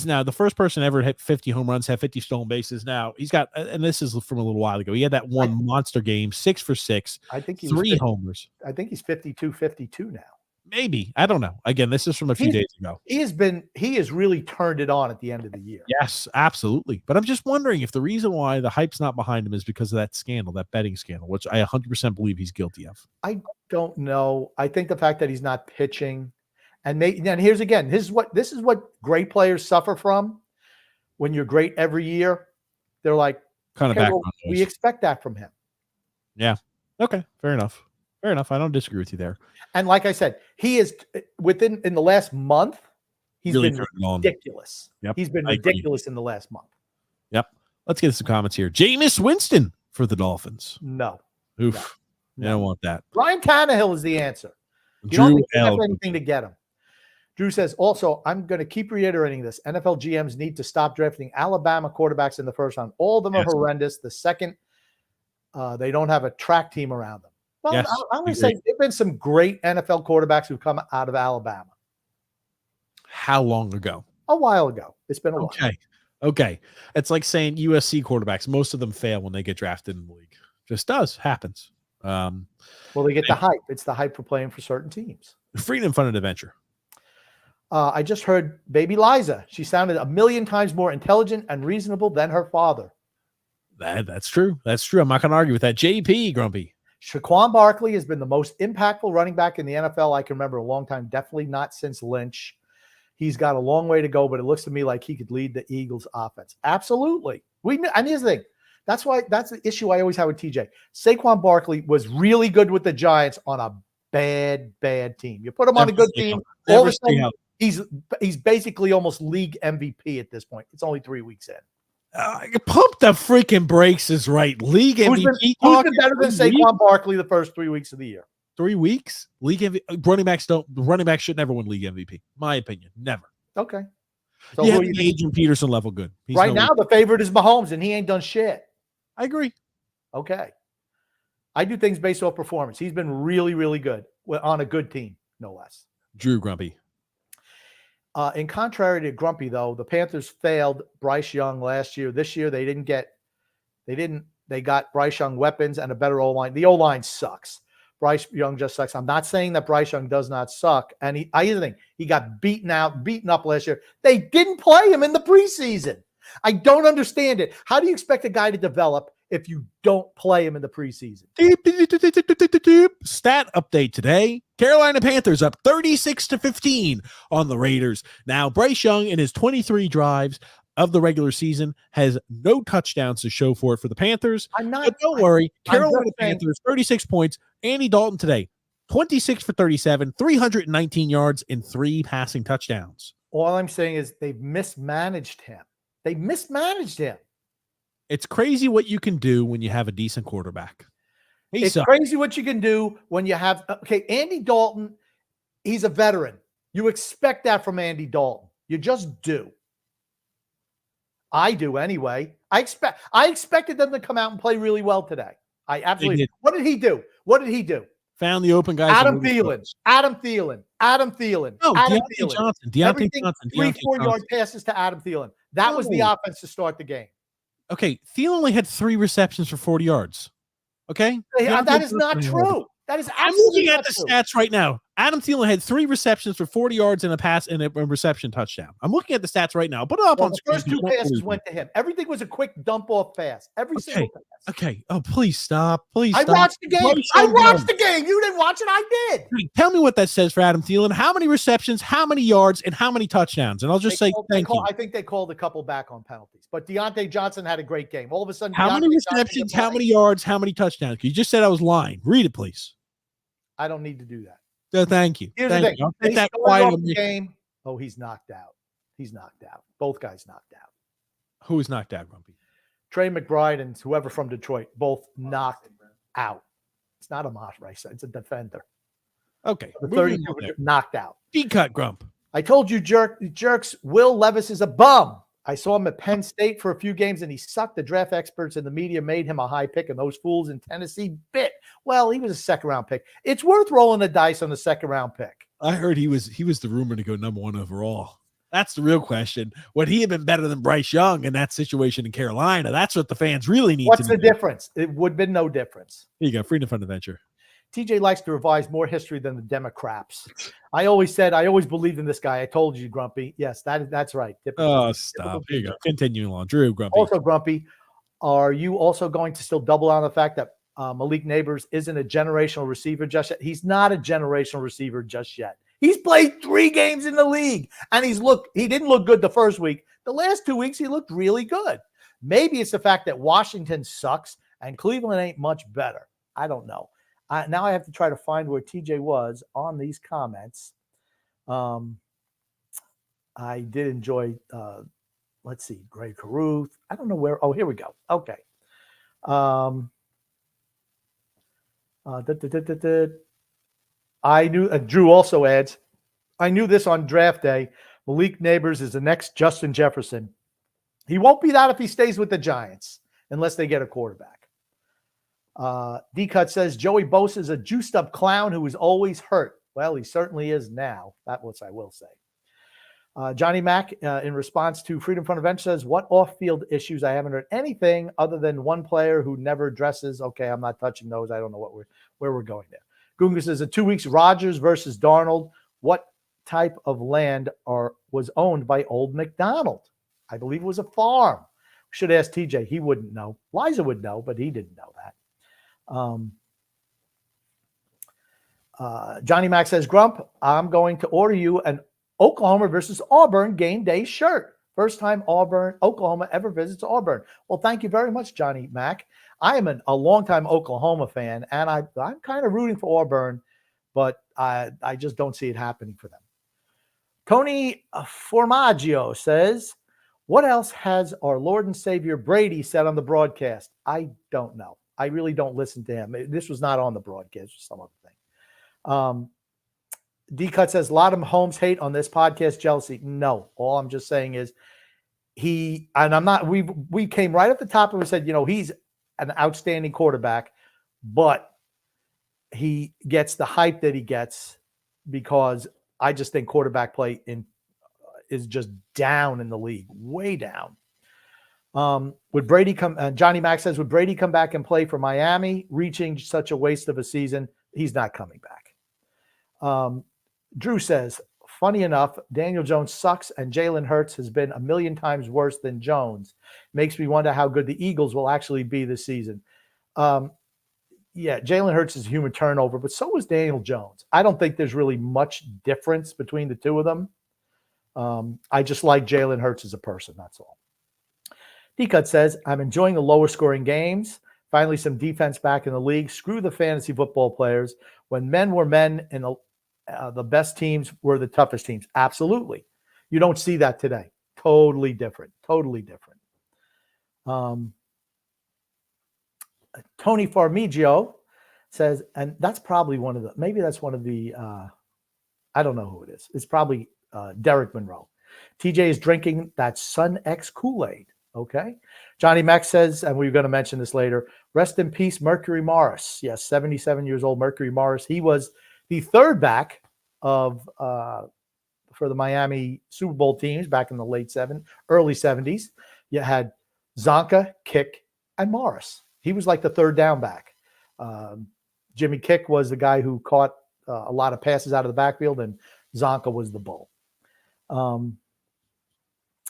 now the first person ever hit 50 home runs, have 50 stolen bases. Now he's got, and this is from a little while ago. He had that one monster game, 6 for 6. I think he 3 homers. I think he's 52 now. Maybe. I don't know. Again, this is from a few days ago. He has really turned it on at the end of the year. Yes, absolutely. But I'm just wondering if the reason why the hype's not behind him is because of that scandal, that betting scandal, which I 100% believe he's guilty of. I don't know. I think the fact that he's not pitching, and here's again, this is what great players suffer from. When you're great every year, they're like, kind of background noise. We expect that from him. Yeah. Okay. Fair enough. Fair enough. I don't disagree with you there. And like I said, he is in the last month, he's really been ridiculous. Yep. He's been ridiculous in the last month. Yep. Let's get some comments here. Jameis Winston for the Dolphins. No. Oof. No. I don't want that. Ryan Tannehill is the answer. You don't have anything to get him. Drew says, also, I'm going to keep reiterating this. NFL GMs need to stop drafting Alabama quarterbacks in the first round. All of them are horrendous. The second, they don't have a track team around them. Well, yes, I'm going to say there have been some great NFL quarterbacks who've come out of Alabama. How long ago? A while ago. It's been a while. Okay. It's like saying USC quarterbacks. Most of them fail when they get drafted in the league. Just happens. Well, they get the hype. It's the hype for playing for certain teams. Freedom, fun, and adventure. I just heard baby Liza. She sounded 1,000,000 times more intelligent and reasonable than her father. That's true. That's true. I'm not going to argue with that. JP, Grumpy. Saquon Barkley has been the most impactful running back in the NFL I can remember a long time. Definitely not since Lynch. He's got a long way to go, but it looks to me like he could lead the Eagles offense. Absolutely. And here's the thing. That's the issue I always have with TJ. Saquon Barkley was really good with the Giants on a bad team. You put him on a good team, all of a sudden he's basically almost league MVP at this point. It's only 3 weeks in. Pump the freaking brakes is right. League MVP. Who's been better than Saquon Barkley the first 3 weeks of the year? 3 weeks? League MVP. Running backs should never win league MVP. My opinion. Never. Okay. So you have the Adrian Peterson level good. He's right now, the favorite is Mahomes, and he ain't done shit. I agree. Okay. I do things based off performance. He's been really, really good on a good team, no less. Drew Grumpy. In contrary to Grumpy, though, the Panthers failed Bryce Young last year. This year, they didn't They got Bryce Young weapons and a better O-line. The O-line sucks. Bryce Young just sucks. I'm not saying that Bryce Young does not suck. And I either think he got beaten up last year. They didn't play him in the preseason. I don't understand it. How do you expect a guy to develop if you don't play him in the preseason? Stat update today. Carolina Panthers up 36-15 on the Raiders. Now, Bryce Young in his 23 drives of the regular season has no touchdowns to show for it for the Panthers. But don't worry. Carolina Panthers, 36 points. Andy Dalton today, 26 for 37, 319 yards and 3 passing touchdowns. All I'm saying is they've mismanaged him. They mismanaged him. It's crazy what you can do when you have a decent quarterback. It's crazy what you can do when you have, Andy Dalton, he's a veteran. You expect that from Andy Dalton. You just do. I do anyway. I expected them to come out and play really well today. I absolutely did. What did he do? Found the open guys. Adam Thielen. Oh, Deontay Johnson. Deontay Johnson. 3-4 yard passes to Adam Thielen. That was the offense to start the game. Okay, Thielen only had 3 receptions for 40 yards. Okay? That is not true. That is absolutely I'm looking at the stats right now. Adam Thielen had 3 receptions for 40 yards and a pass and a reception touchdown. I'm looking at the stats right now. Put it up on the first 2 passes went to him. Everything was a quick dump off pass. Every single pass. Okay. Oh, please stop. I watched the game. You didn't watch it. I did. Tell me what that says for Adam Thielen. How many receptions, how many yards, and how many touchdowns? And I'll just thank you. I think they called a couple back on penalties. But Deontay Johnson had a great game. All of a sudden, how many receptions, how many yards, how many touchdowns? You just said I was lying. Read it, please. I don't need to do that. Thank you. Here's the thing. They started off the game. Oh, he's knocked out. Both guys knocked out. Who is knocked out, Grumpy? Trey McBride and whoever from Detroit, both knocked out. It's not a Moss race. It's a defender. Okay. The 32 knocked out. D-cut, Grump. I told you, jerks, Will Levis is a bum. I saw him at Penn State for a few games, and he sucked. The draft experts in the media made him a high pick, and those fools in Tennessee bit. Well, he was a second-round pick. It's worth rolling the dice on the second-round pick. I heard he was the rumor to go number 1 overall. That's the real question. Would he have been better than Bryce Young in that situation in Carolina? That's what the fans really need to know. What's the difference? It would have been no difference. Here you go. Freedom Fund Adventure. TJ likes to revise more history than the Democrats. I always believed in this guy. I told you, Grumpy. Yes, that's right. Stop. Here you go. Continuing along. Drew, Grumpy. Also, Grumpy, are you also going to still double on the fact that Malik Neighbors isn't a generational receiver just yet? He's not a generational receiver just yet. He's played 3 games in the league, and he didn't look good the first week. The last 2 weeks, he looked really good. Maybe it's the fact that Washington sucks and Cleveland ain't much better. I don't know. Now I have to try to find where TJ was on these comments. I did enjoy, let's see, Greg Caruth. I don't know where. Oh, here we go. Okay. I knew, Drew also adds, I knew this on draft day. Malik Neighbors is the next Justin Jefferson. He won't be that if he stays with the Giants, unless they get a quarterback. D-Cut says, Joey Bosa is a juiced-up clown who is always hurt. Well, he certainly is now. That's what I will say. Johnny Mack, in response to Freedom Fund Event, says, what off-field issues? I haven't heard anything other than one player who never addresses. Okay, I'm not touching those. I don't know where we're going there. Gunga says, in 2 weeks, Rodgers versus Darnold. What type of land was owned by Old McDonald? I believe it was a farm. Should ask TJ. He wouldn't know. Liza would know, but he didn't know that. Johnny Mack says, Grump, I'm going to order you an Oklahoma versus Auburn game day shirt. First time Oklahoma ever visits Auburn. Well, thank you very much, Johnny Mack. I am a longtime Oklahoma fan, and I'm kind of rooting for Auburn, but I just don't see it happening for them. Tony Formaggio says, what else has our Lord and Savior Brady said on the broadcast? I don't know. I really don't listen to him. This was not on the broadcast, it was some other thing. D-Cut says, a lot of Mahomes hate on this podcast, jealousy. No, all I'm just saying is we came right at the top and we said, he's an outstanding quarterback, but he gets the hype that he gets because I just think quarterback play is just down in the league, way down. Would Brady come? Johnny Mack says, would Brady come back and play for Miami? Reaching such a waste of a season. He's not coming back. Drew says, funny enough, Daniel Jones sucks and Jalen Hurts has been a million times worse than Jones. Makes me wonder how good the Eagles will actually be this season. Yeah, Jalen Hurts is a human turnover, but so is Daniel Jones. I don't think there's really much difference between the two of them. I just like Jalen Hurts as a person. That's all. D-Cut says, I'm enjoying the lower scoring games. Finally, some defense back in the league. Screw the fantasy football players. When men were men and the best teams were the toughest teams. Absolutely. You don't see that today. Totally different. Totally different. Tony Farmigio says, and that's probably maybe that's one of the, I don't know who it is. It's probably Derek Monroe. TJ is drinking that Sun X Kool-Aid. Okay. Johnny Mack says, and we're going to mention this later, rest in peace, Mercury Morris. Yes, 77 years old, Mercury Morris. He was the third back for the Miami Super Bowl teams back in the early 70s. You had Zonka, Kick, and Morris. He was like the third down back. Jimmy Kick was the guy who caught a lot of passes out of the backfield, and Zonka was the bull.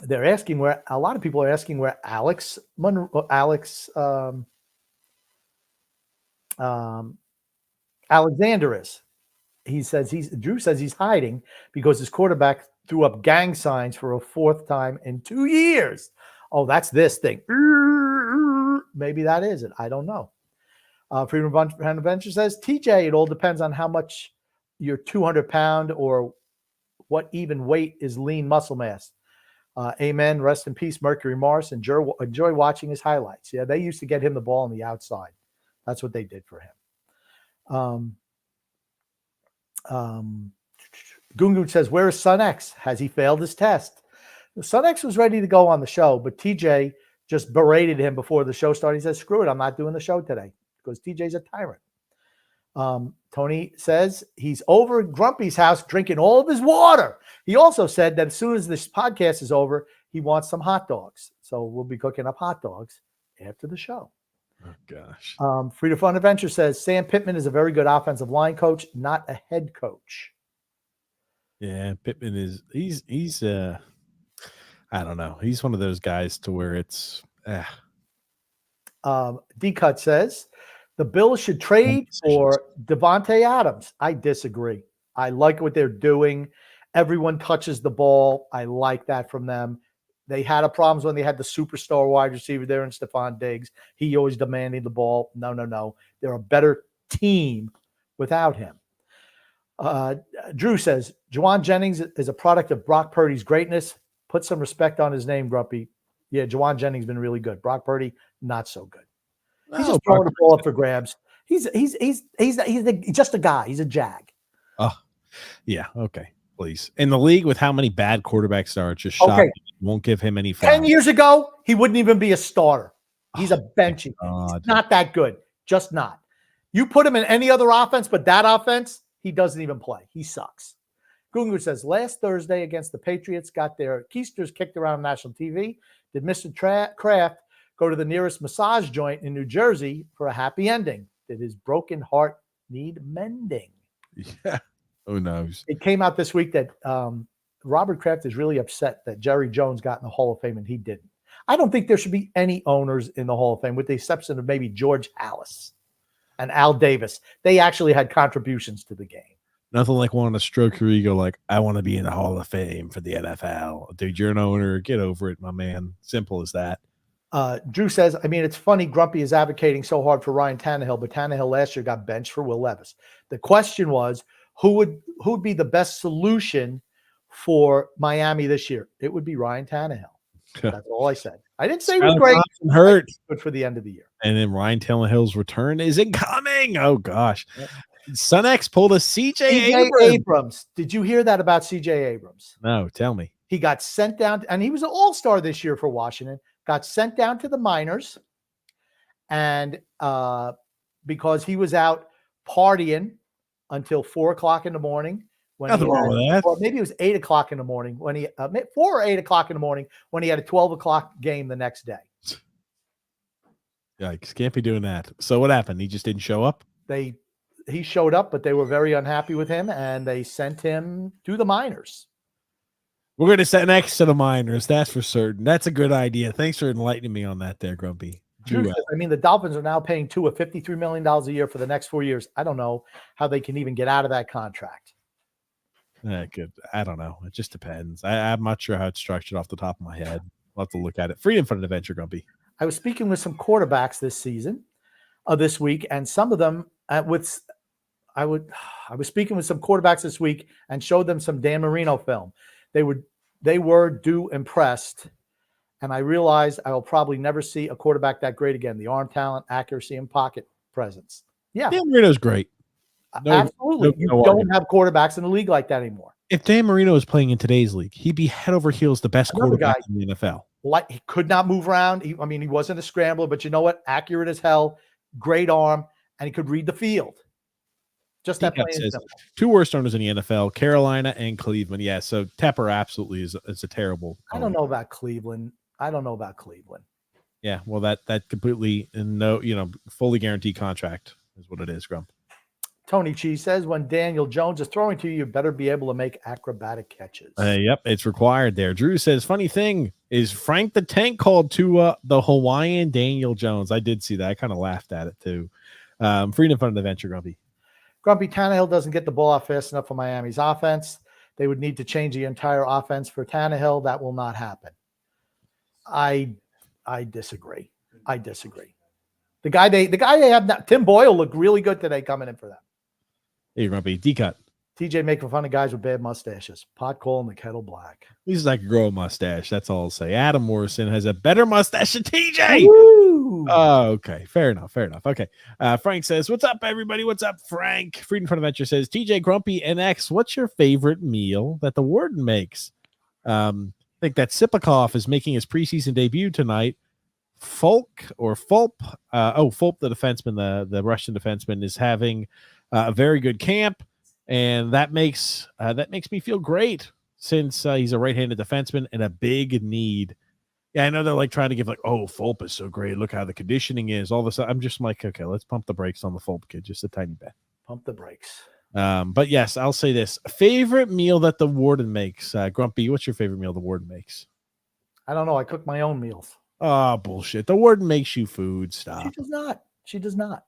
They're asking a lot of people are asking where Alexander is. Drew says he's hiding because his quarterback threw up gang signs for a fourth time in 2 years. Oh, that's this thing. Maybe that is it. I don't know. Freedom of Adventure says, TJ, it all depends on how much you're 200 pound or what even weight is lean muscle mass. Amen. Rest in peace, Mercury Morris. Enjoy watching his highlights. Yeah, they used to get him the ball on the outside. That's what they did for him. Gungun says, where is Sun X? Has he failed his test? Sun X was ready to go on the show, but TJ just berated him before the show started. He says, screw it, I'm not doing the show today because TJ's a tyrant. Tony says he's over at Grumpy's house drinking all of his water. He also said that as soon as this podcast is over, he wants some hot dogs. So we'll be cooking up hot dogs after the show. Oh, gosh. Free to Fun Adventure says Sam Pittman is a very good offensive line coach, not a head coach. Yeah, Pittman he's I don't know. He's one of those guys to where it's D-Cut says the Bills should trade for Devontae Adams. I disagree. I like what they're doing. Everyone touches the ball. I like that from them. They had problems when they had the superstar wide receiver there in Stephon Diggs. He always demanding the ball. No. They're a better team without him. Drew says, Juwan Jennings is a product of Brock Purdy's greatness. Put some respect on his name, Grumpy. Yeah, Juwan Jennings been really good. Brock Purdy, not so good. He's just throwing the ball up for grabs. He's just a guy. He's a jag. Oh, yeah. Okay, please. In the league with how many bad quarterbacks are, it's just shocking. Won't give him any. 10 years ago, he wouldn't even be a starter. He's a benchy. He's not that good. Just not. You put him in any other offense, but that offense, he doesn't even play. He sucks. Gungu says, last Thursday against the Patriots, got their keisters kicked around national TV. Did Mr. Kraft go to the nearest massage joint in New Jersey for a happy ending? Did his broken heart need mending? Yeah. Who knows? It came out this week that Robert Kraft is really upset that Jerry Jones got in the Hall of Fame and he didn't. I don't think there should be any owners in the Hall of Fame with the exception of maybe George Halas and Al Davis. They actually had contributions to the game. Nothing like wanting to stroke your ego like, I want to be in the Hall of Fame for the NFL. Dude, you're an owner. Get over it, my man. Simple as that. Drew says, I mean, it's funny Grumpy is advocating so hard for Ryan Tannehill, but Tannehill last year got benched for Will Levis. The question was, who would be the best solution for Miami this year? It would be Ryan Tannehill. That's all I said. I didn't say it was great. Hurt. Good for the end of the year. And then Ryan Tannehill's return isn't coming. Oh, gosh. Yep. Sun X pulled a CJ Abrams. Did you hear that about CJ Abrams? No, tell me. He got sent down, and he was an all-star this year for Washington, got sent down to the minors, and because he was out partying until 4 o'clock in the morning. Nothing wrong with that. Or maybe it was 8 o'clock in the morning when he 4 or 8 o'clock in the morning when he had a 12 o'clock game the next day. Yikes, can't be doing that. So what happened? He just didn't show up? He showed up, but they were very unhappy with him, and they sent him to the minors. We're going to set next to the minors. That's for certain. That's a good idea. Thanks for enlightening me on that there, Grumpy. Drew says, I mean, the Dolphins are now paying Tua $53 million a year for the next 4 years. I don't know how they can even get out of that contract. Good. I don't know. It just depends. I'm not sure how it's structured off the top of my head. I'll have to look at it. Freedom Fund Adventure, Grumpy. I was speaking with some quarterbacks this week, and some of them I was speaking with some quarterbacks this week and showed them some Dan Marino film. They were due impressed, and I realized I will probably never see a quarterback that great again. The arm talent, accuracy, and pocket presence. Yeah, Dan Marino's great. Absolutely. You don't have quarterbacks in the league like that anymore. If Dan Marino was playing in today's league, he'd be head over heels the best quarterback in the NFL. Like, he could not move around. He wasn't a scrambler, but you know what? Accurate as hell, great arm, and he could read the field. Just that plain and simple. 2 worst owners in the NFL, Carolina and Cleveland. Yeah, so Tepper absolutely is a terrible. I don't know about Cleveland. Yeah, well, that completely fully guaranteed contract is what it is, Grump. Tony Cheese says, when Daniel Jones is throwing to you, you better be able to make acrobatic catches. Yep, it's required there. Drew says, funny thing is Frank the Tank called to the Hawaiian Daniel Jones. I did see that. I kind of laughed at it too. Freedom Fund Adventure, Grumpy. Grumpy, Tannehill doesn't get the ball off fast enough for Miami's offense. They would need to change the entire offense for Tannehill. That will not happen. I disagree. The guy they have now, Tim Boyle, looked really good today coming in for them. Hey, Grumpy. D-cut. TJ making fun of guys with bad mustaches. Pot calling the kettle black. He's like a grow a mustache. That's all I'll say. Adam Morrison has a better mustache than TJ. Woo! Oh, okay. Fair enough. Okay. Frank says, what's up, everybody? What's up, Frank? Freedom Fund Adventure says, TJ, Grumpy, NX, what's your favorite meal that the Warden makes? I think that Sipakov is making his preseason debut tonight. Fulp, the defenseman, the Russian defenseman, is having a very good camp, and that makes me feel great since he's a right-handed defenseman and a big need. Yeah, I know they're like trying to give Fulp is so great. Look how the conditioning is. All of a sudden, I'm just like, okay, let's pump the brakes on the Fulp kid just a tiny bit. Pump the brakes. But yes, I'll say this: favorite meal that the Warden makes. Grumpy, what's your favorite meal the Warden makes? I don't know. I cook my own meals. Oh, bullshit! The Warden makes you food. Stop. She does not.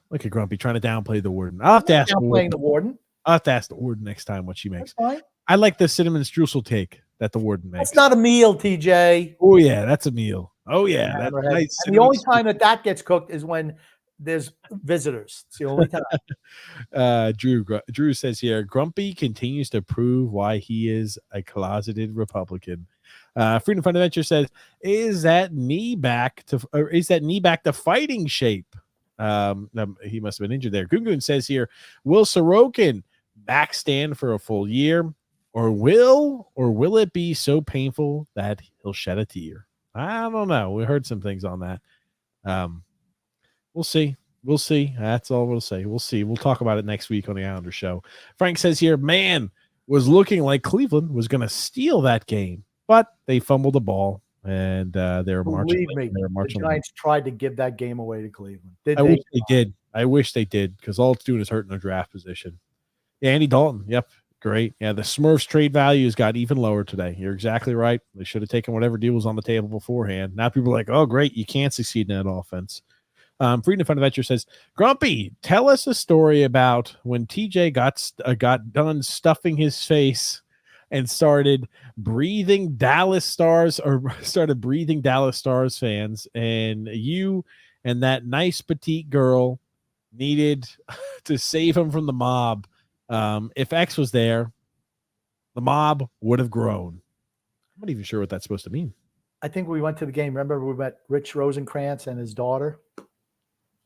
Look at Grumpy trying to downplay the Warden. I'll have to ask the Warden. I'll have to ask the Warden next time what she makes. That's fine. I like the cinnamon streusel cake that the Warden makes. That's not a meal, TJ. Oh yeah, that's a meal. Oh yeah, that's nice. And the only time that gets cooked is when there's visitors. It's the only time. Drew says here, Grumpy continues to prove why he is a closeted Republican. Freedom Fund Adventure says, is that knee back to fighting shape? He must have been injured there. Gungun says here, will Sorokin backstand for a full year, or will it be so painful that he'll shed a tear? I don't know. We heard some things on that. We'll see. That's all we'll say. We'll see. We'll talk about it next week on the Islander show. Frank says here, man, was looking like Cleveland was going to steal that game, but they fumbled the ball and they were marching. The Giants tried to give that game away to Cleveland. I wish they did, because all it's doing is hurting their draft position. Yeah, Andy Dalton. Yep. Great. Yeah, the Smurfs trade values got even lower today. You're exactly right. They should have taken whatever deal was on the table beforehand. Now people are like, oh, great, you can't succeed in that offense. Freedom Fund Adventure says, Grumpy, tell us a story about when TJ got done stuffing his face and started breathing Dallas Stars fans, and you and that nice petite girl needed to save him from the mob. If X was there, the mob would have grown. I'm not even sure what that's supposed to mean. I think we went to the game. Remember, we met Rich Rosenkrantz and his daughter.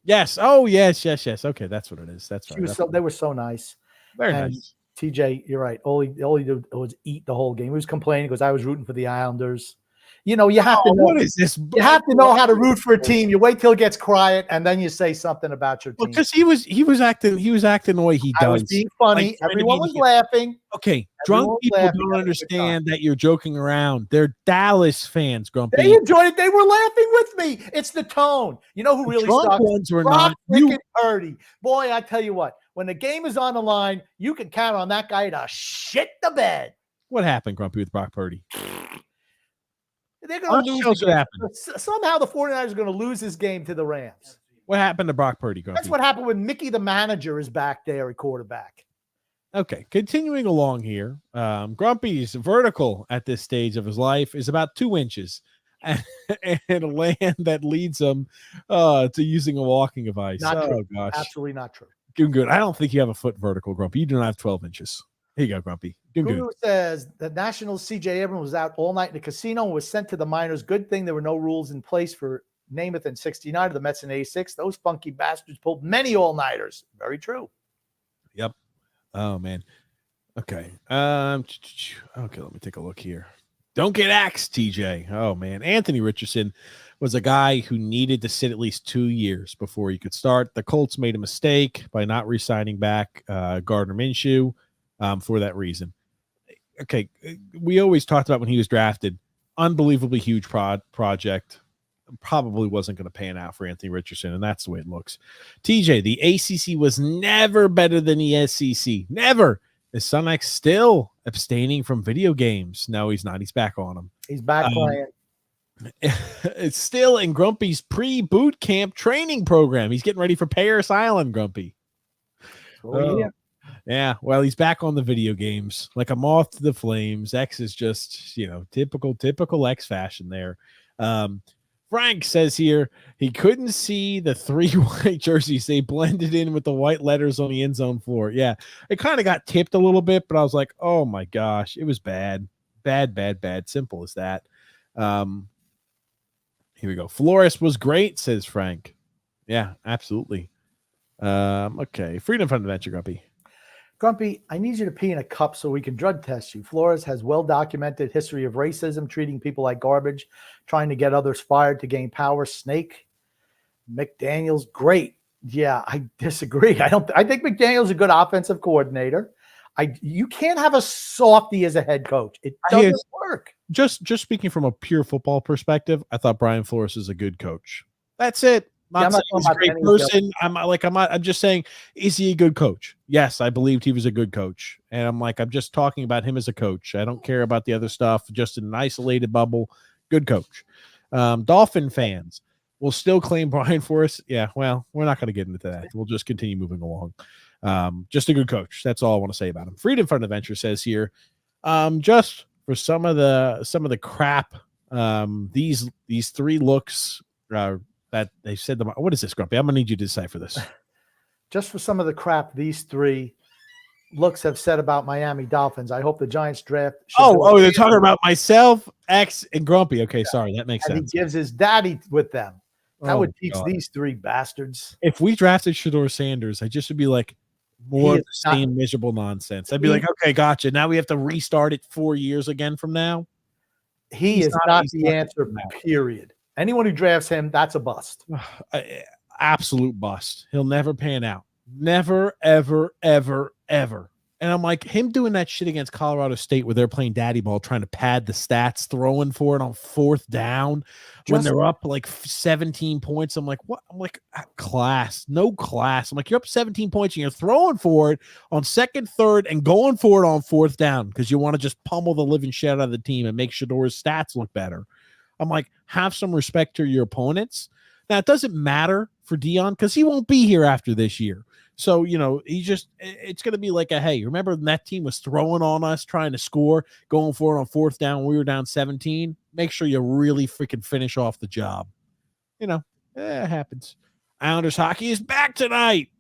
Yes. Oh, yes. Okay, that's what it is. That's right. They were so nice. Very nice. TJ, you're right. All he did was eat the whole game. He was complaining because I was rooting for the Islanders. You know, you have to know. What is this? You have to know how to root for a team. You wait till it gets quiet, and then you say something about your team. Because he was acting the way he does. I was being funny. Like, Everyone was laughing. Okay, Everyone drunk was people laughing, don't having a good time. understand that you're joking around. They're Dallas fans, Grumpy. They enjoyed it. They were laughing with me. It's the tone. You know who really drunk sucks? ones were Brock not. You, freaking Purdy. Boy, I tell you what. When the game is on the line, you can count on that guy to shit the bed. what happened, Grumpy, with Brock Purdy? They're going to lose What the game. happened? Somehow the 49ers are going to lose this game to the Rams. What happened to Brock Purdy, Grumpy? That's what happened when Mickey the manager is back there at quarterback. Okay, continuing along here, Grumpy's vertical at this stage of his life is about 2 inches, and a land that leads him to using a walking device. Not true. Gosh, Absolutely not true. doing good. I don't think you have a foot vertical, Grumpy. You do not have 12 inches. Here you go, Grumpy. Doing Guru good. says the Nationals' C.J. Abrams was out all night in the casino and was sent to the minors. Good thing there were no rules in place for Namath in 69 or the Mets in 86. Those funky bastards pulled many all-nighters. Very true. Yep. Oh man. Okay. Okay, let me take a look here. Don't get axed, TJ. Oh man. Anthony Richardson was a guy who needed to sit at least 2 years before he could start. The Colts made a mistake by not re-signing back Gardner Minshew for that reason. Okay. We always talked about when he was drafted, unbelievably huge project. Probably wasn't going to pan out for Anthony Richardson, and that's the way it looks. TJ, the ACC was never better than the SEC. Never. Is Sunex still abstaining from video games? No, he's not. He's back on them. He's back playing. It's still in Grumpy's pre-boot camp training program. He's getting ready for Paris Island, Grumpy. Yeah. Yeah, well, he's back on the video games like a moth to the flames. X is just, typical X fashion there. Frank says here he couldn't see the 3 white jerseys. They blended in with the white letters on the end zone floor. Yeah, it kind of got tipped a little bit, but I was like, oh my gosh, it was bad. Bad. Simple as that. Here we go. Flores was great, says Frank. Yeah, absolutely. Okay. Freedom from Adventure, Grumpy. Grumpy, I need you to pee in a cup so we can drug test you. Flores has well-documented history of racism, treating people like garbage, trying to get others fired to gain power. Snake, McDaniels, great. Yeah, I disagree. I think McDaniels a good offensive coordinator. You can't have a softie as a head coach. It doesn't work. Just speaking from a pure football perspective, I thought Brian Flores is a good coach. That's it. I'm not saying he's a great person. I'm just saying, is he a good coach? Yes, I believed he was a good coach. And I'm just talking about him as a coach. I don't care about the other stuff, just in an isolated bubble. Good coach. Dolphin fans will still claim Brian Flores. Yeah, well, we're not going to get into that. We'll just continue moving along. Just a good coach. That's all I want to say about him. Freedom from Adventure says here, just for some of the crap, these 3 looks that they said them. What is this, Grumpy? I'm gonna need you to decipher this. Just for some of the crap these 3 looks have said about Miami Dolphins. I hope the Giants draft. They're talking about myself, X, and Grumpy. Okay, sorry, that makes sense. He gives his daddy with them. That would teach God. these 3 bastards. If we drafted Shedeur Sanders, I just would be like more of the same miserable nonsense. I'd be like, okay, gotcha. Now we have to restart it 4 years again from now. He is not the answer, period. Anyone who drafts him, that's a bust. Absolute bust. He'll never pan out. Never, ever, ever, ever. And I'm like, him doing that shit against Colorado State where they're playing daddy ball, trying to pad the stats, throwing for it on 4th down when they're up like 17 points. I'm like, what? I'm like, class, no class. I'm like, you're up 17 points and you're throwing for it on 2nd, 3rd, and going for it on 4th down because you want to just pummel the living shit out of the team and make Shedor's stats look better. I'm like, have some respect to your opponents. Now, it doesn't matter for Dion because he won't be here after this year. So, it's going to be like hey, remember when that team was throwing on us, trying to score, going for it on 4th down, we were down 17? Make sure you really freaking finish off the job. It happens. Islanders hockey is back tonight.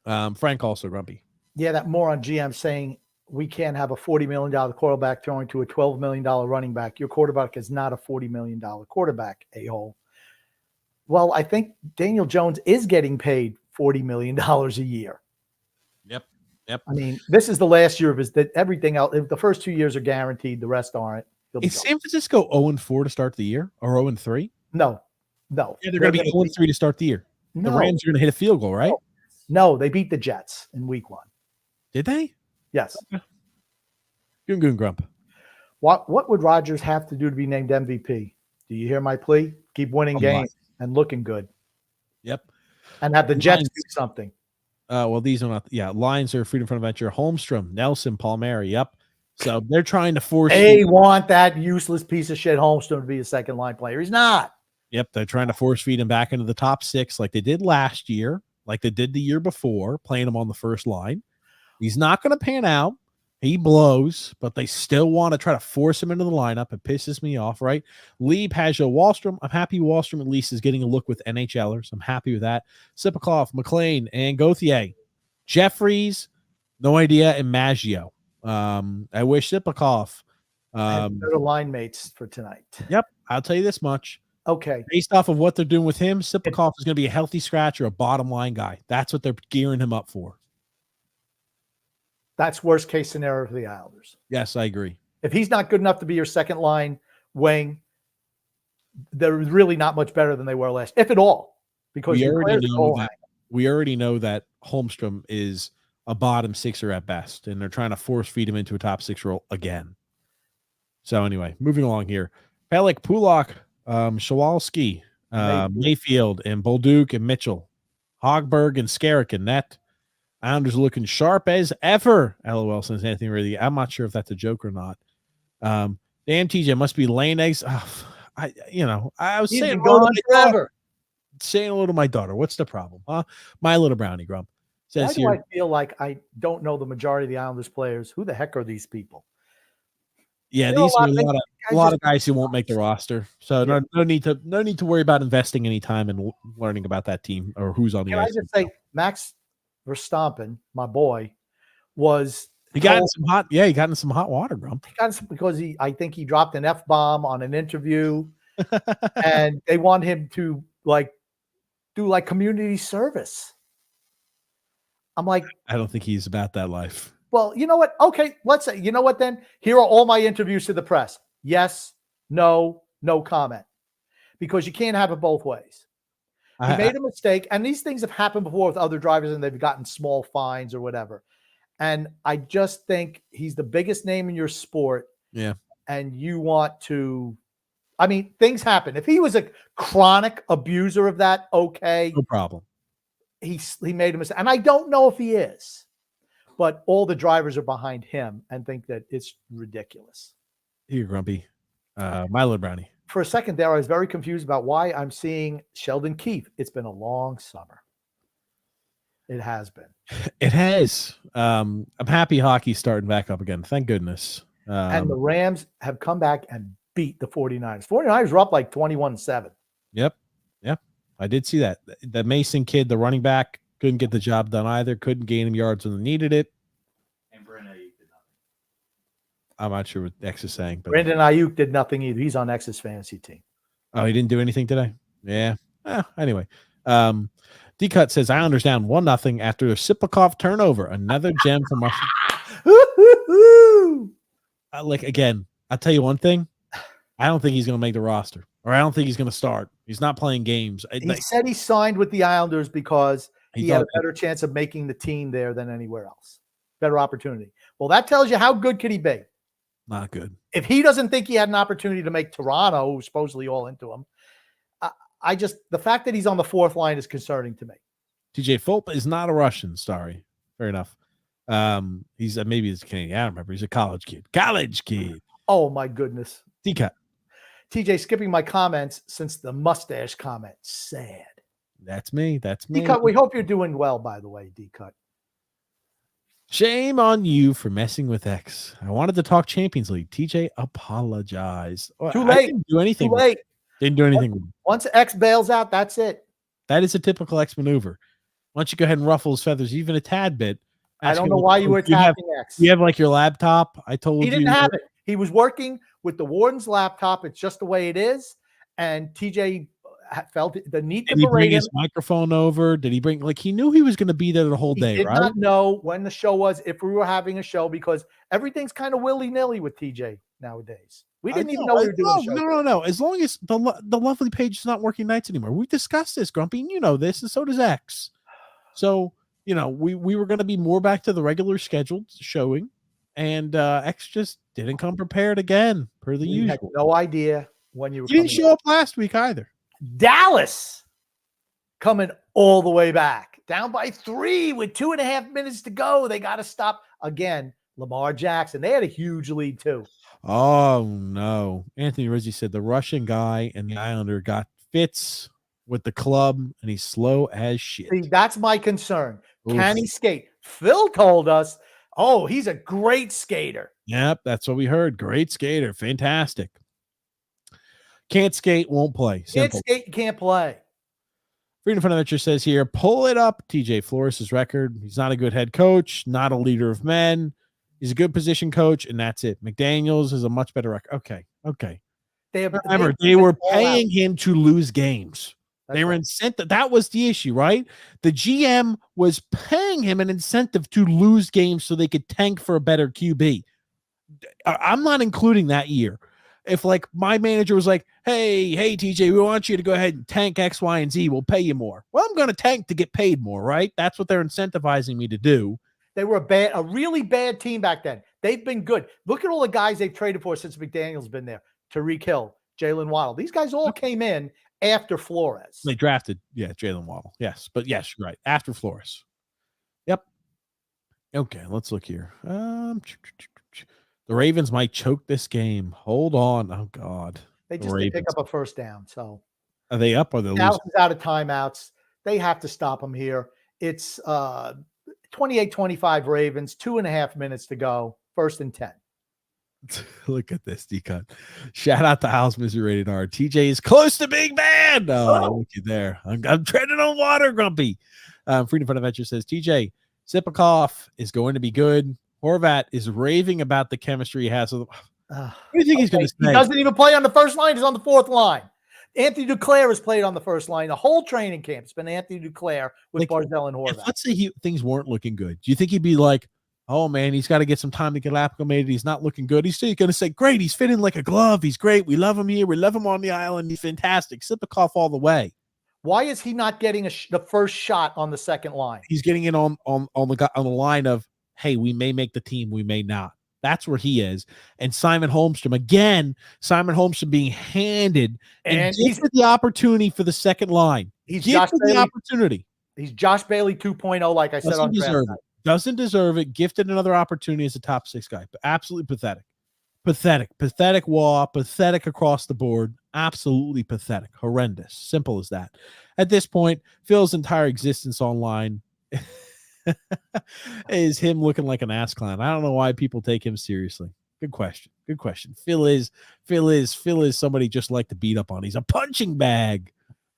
Frank also, Grumpy. Yeah, that moron GM saying we can't have a $40 million quarterback throwing to a $12 million running back. Your quarterback is not a $40 million quarterback, a-hole. Well, I think Daniel Jones is getting paid $40 million a year. Yep. I mean, this is the last year of everything else. The first 2 years are guaranteed. The rest aren't. be Is going. San Francisco 0-4 to start the year or 0-3? No. Yeah, they're going to be 0-3 to start the year. The Rams are going to hit a field goal, right? No, they beat the Jets in week 1. Did they? Yes. Goon Grump. What would Rodgers have to do to be named MVP? Do you hear my plea? Keep winning games and looking good. Yep. And have the Jets do something. Well, these are not. Yeah, Lions are Freedom Front Adventure. Holmstrom, Nelson, Palmieri. Yep. So they're trying to force. They want that useless piece of shit Holmstrom to be a second line player. He's not. Yep. They're trying to force feed him back into the top 6 like they did last year, like they did the year before, playing him on the first line. He's not going to pan out. He blows, but they still want to try to force him into the lineup. It pisses me off, right? Lee, Pajot, Wallstrom. I'm happy Wallstrom at least is getting a look with NHLers. I'm happy with that. Sipakov, McLean, and Gauthier. Jeffries, no idea, and Maggio. I wish Sipakov. Better line mates for tonight. Yep, I'll tell you this much. Okay. Based off of what they're doing with him, Sipakov is going to be a healthy scratch or a bottom line guy. That's what they're gearing him up for. That's worst case scenario for the Islanders. Yes, I agree. If he's not good enough to be your second line wing, they're really not much better than they were last, if at all. Because we already know that Holmstrom is a bottom 6er at best, and they're trying to force feed him into a top 6 role again. So anyway, moving along here. Pelech, Pulak, Shawalski, Mayfield, and Bolduc and Mitchell, Hogberg and Skarek and Net. Islanders looking sharp as ever. LOL, since Anthony Really. I'm not sure if that's a joke or not. Damn, TJ must be laying eggs. I was saying forever. Saying hello to my daughter. What's the problem? Huh? My little brownie grump says Why do here. I feel like I don't know the majority of the Islanders players? Who the heck are these people? Yeah, these are a lot of guys who won't make the roster. So no need to worry about investing any time in learning about that team or who's on the ice. Can I just say, Max Verstappen, my boy, he got in some hot water, Grump. He got some because I think he dropped an F-bomb on an interview, and they want him to do community service. I'm like, I don't think he's about that life. Well, you know what? Okay, let's say, you know what then? Here are all my interviews to the press. Yes, no, no comment. Because you can't have it both ways. He made a mistake, and these things have happened before with other drivers, and they've gotten small fines or whatever. And I just think he's the biggest name in your sport. Yeah. And you want to, things happen. If he was a chronic abuser of that, okay. No problem. He made a mistake. And I don't know if he is. But all the drivers are behind him and think that it's ridiculous. Here, Grumpy. Milo Brownie. For a second there, I was very confused about why I'm seeing Sheldon Keefe. It's been a long summer. It has been. It has. I'm happy hockey's starting back up again. Thank goodness. And the Rams have come back and beat the 49ers. 49ers were up like 21-7. Yep. I did see that. The Mason kid, the running back, couldn't get the job done either. Couldn't gain him yards when they needed it. And Brandon Ayuk did nothing. I'm not sure what X is saying. But Brandon Ayuk did nothing either. He's on X's fantasy team. Oh, he didn't do anything today? Yeah. Anyway. D-Cut says, Islanders down 1-0 after a Sipakov turnover. Another gem from us. Again, I'll tell you one thing. I don't think he's going to make the roster. Or I don't think he's going to start. He's not playing games. He said he signed with the Islanders because he had a better chance of making the team there than anywhere else. Better opportunity. Well, that tells you how good could he be. Not good. If he doesn't think he had an opportunity to make Toronto, who's supposedly all into him, the fact that he's on the fourth line is concerning to me. TJ Fulp is not a Russian. Sorry. Fair enough. He's maybe he's Canadian. I don't remember. He's a college kid. Oh, my goodness. D-Cut. TJ skipping my comments since the mustache comment. Sad. That's me. D-Cut, we hope you're doing well, by the way, D-Cut. Shame on you for messing with X. I wanted to talk Champions League. TJ apologized. Too late. I didn't do anything. Too late. Didn't do anything. Once X bails out, that's it. That is a typical X maneuver. Why don't you go ahead and ruffle his feathers even a tad bit? I don't know why you were attacking X. You have your laptop. I told you. He didn't have it. He was working with the warden's laptop. It's just the way it is. And TJ felt the need to Did he bring berate him. his microphone over? Did he bring he knew he was going to be there the whole He day, did right? not know when the show was, if we were having a show, because everything's kind of willy-nilly with TJ nowadays. We didn't even know we were doing a show. No. As long as the lovely page is not working nights anymore. We discussed this, Grumpy, and you know this, and so does X. So, we were going to be more back to the regular scheduled showing, and X just didn't come prepared again, per the We had usual. no idea when you were He didn't coming show up last week either. Dallas coming all the way back, down by 3 with 2.5 minutes to go. They got to stop again. Lamar Jackson. They had a huge lead too. Oh no. Anthony Rizzi said the Russian guy and the Islander got fits with the club and he's slow as shit. See, that's my concern. Oof. Can he skate? Phil told us, oh, he's a great skater. Yep, that's what we heard. Great skater. Fantastic. Can't skate, won't play. Simple. Can't skate, can't play. Freedom Furniture says here, pull it up. TJ Flores' record. He's not a good head coach, not a leader of men. He's a good position coach, and that's it. McDaniels is a much better record. Okay. Remember, they were paying him to lose games. They were incentive. That was the issue, right? The GM was paying him an incentive to lose games so they could tank for a better QB. I'm not including that year. If like my manager was like, hey, TJ, we want you to go ahead and tank X, Y, and Z. We'll pay you more. Well, I'm going to tank to get paid more, right? That's what they're incentivizing me to do. They were a really bad team back then. They've been good. Look at all the guys they've traded for since McDaniel's been there. Tyreek Hill, Jalen Waddle. These guys all came in after Flores. They drafted, Jalen Waddle. Yes, but yes, you're right. After Flores. Yep. Okay, let's look here. The Ravens might choke this game. Hold on. Oh, God. They just did pick up a first down. So are they up or they're Dallas losing? is out of timeouts. They have to stop them here. It's 28-25 Ravens, 2.5 minutes to go. 1st and 10. Look at this, D-Cut. Shout out to House Misery Rated R. TJ is close to being banned. Oh, look at there. I'm treading on water, Grumpy. Freedom Fund Adventure says, TJ, Sipikoff is going to be good. Horvat is raving about the chemistry he has. What do you think he's going to say? He doesn't even play on the first line. He's on the 4th line. Anthony Duclair has played on the first line. The whole training camp has been Anthony Duclair with Barzell and Horvat. Let's say things weren't looking good. Do you think he'd be like, oh, man, he's got to get some time to get acclimated. He's not looking good. He's still going to say, great, he's fitting like a glove. He's great. We love him here. We love him on the island. He's fantastic. Sipikoff all the way. Why is he not getting the first shot on the second line? He's getting it on the line of, hey, we may make the team, we may not. That's where he is. And Simon Holmstrom, again, being handed and he's the opportunity for the second line. He's gifted the opportunity. He's Josh Bailey 2.0, like I said on draft night. Doesn't deserve it. Gifted another opportunity as a top 6 guy. But absolutely pathetic. Pathetic wall. Pathetic across the board. Absolutely pathetic. Horrendous. Simple as that. At this point, Phil's entire existence online is him looking like an ass clown. I don't know why people take him seriously. Good question. Phil is somebody just like to beat up on. He's a punching bag.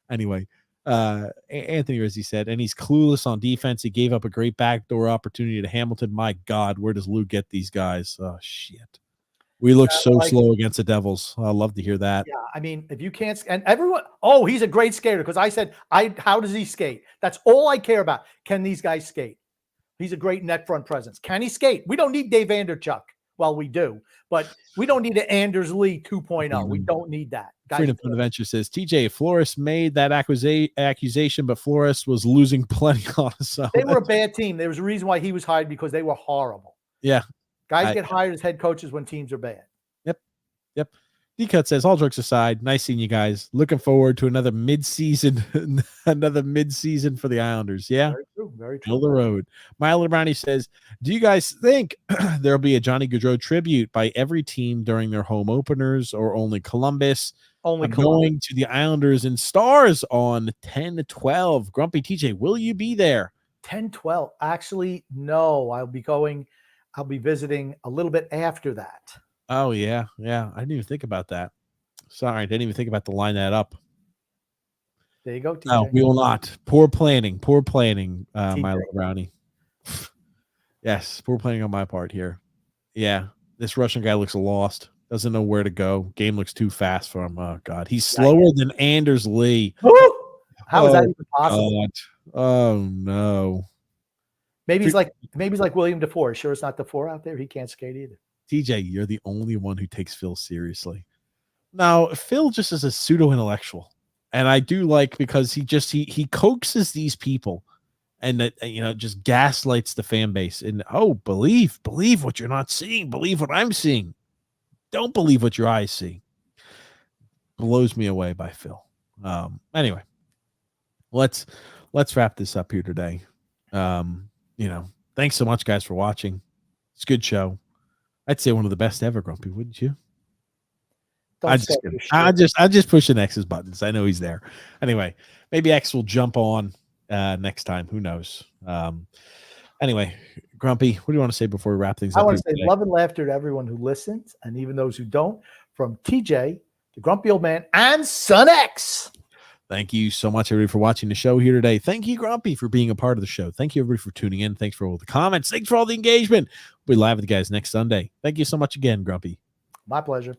Anyway, Anthony Rizzi said, and he's clueless on defense. He gave up a great backdoor opportunity to Hamilton. My God, where does Lou get these guys? Oh, shit. We look slow against the Devils. I love to hear that. Yeah, I mean, if you can't, and everyone, he's a great skater because I said, how does he skate? That's all I care about. Can these guys skate? He's a great net front presence. Can he skate? We don't need Dave Anderchuk. Well, we do, but we don't need an Anders Lee 2.0. We don't need that. Freedom from Adventure says, TJ, Flores made that accusation, but Flores was losing plenty on us. They were a bad team. There was a reason why he was hired because they were horrible. Yeah. Guys get hired as head coaches when teams are bad. Yep. D-Cut says, all jokes aside, nice seeing you guys. Looking forward to another mid-season for the Islanders. Yeah. Very true. Middle of the road. Milo Brownie says, do you guys think there'll be a Johnny Gaudreau tribute by every team during their home openers or only Columbus? Going to the Islanders and Stars on 10-12. Grumpy TJ, will you be there? 10-12. Actually, no. I'll be visiting a little bit after that. Oh, yeah. I didn't even think about that. Sorry, I didn't even think about to line that up. There you go, TJ. No, we will not. Poor planning, my little brownie. Yes, poor planning on my part here. Yeah, this Russian guy looks lost. Doesn't know where to go. Game looks too fast for him. Oh God, he's slower than Anders Lee. Woo! How is that even possible? God. Oh no. Maybe he's like William DeFore. Sure, it's not DeFore out there. He can't skate either. TJ, you're the only one who takes Phil seriously. Now, Phil just is a pseudo intellectual, and I do like because he coaxes these people, and that just gaslights the fan base. And believe what you're not seeing. Believe what I'm seeing. Don't believe what your eyes see. Blows me away by Phil. Anyway, let's wrap this up here today. Thanks so much, guys, for watching. It's a good show. I'd say one of the best ever, Grumpy, wouldn't you? I just pushing X's buttons. I know he's there. Anyway, maybe X will jump on next time. Who knows? Anyway, Grumpy, what do you want to say before we wrap things up? I want to say love and laughter to everyone who listens, and even those who don't, from TJ, the Grumpy Old Man, and Son X. Thank you so much, everybody, for watching the show here today. Thank you, Grumpy, for being a part of the show. Thank you, everybody, for tuning in. Thanks for all the comments. Thanks for all the engagement. We'll be live with you guys next Sunday. Thank you so much again, Grumpy. My pleasure.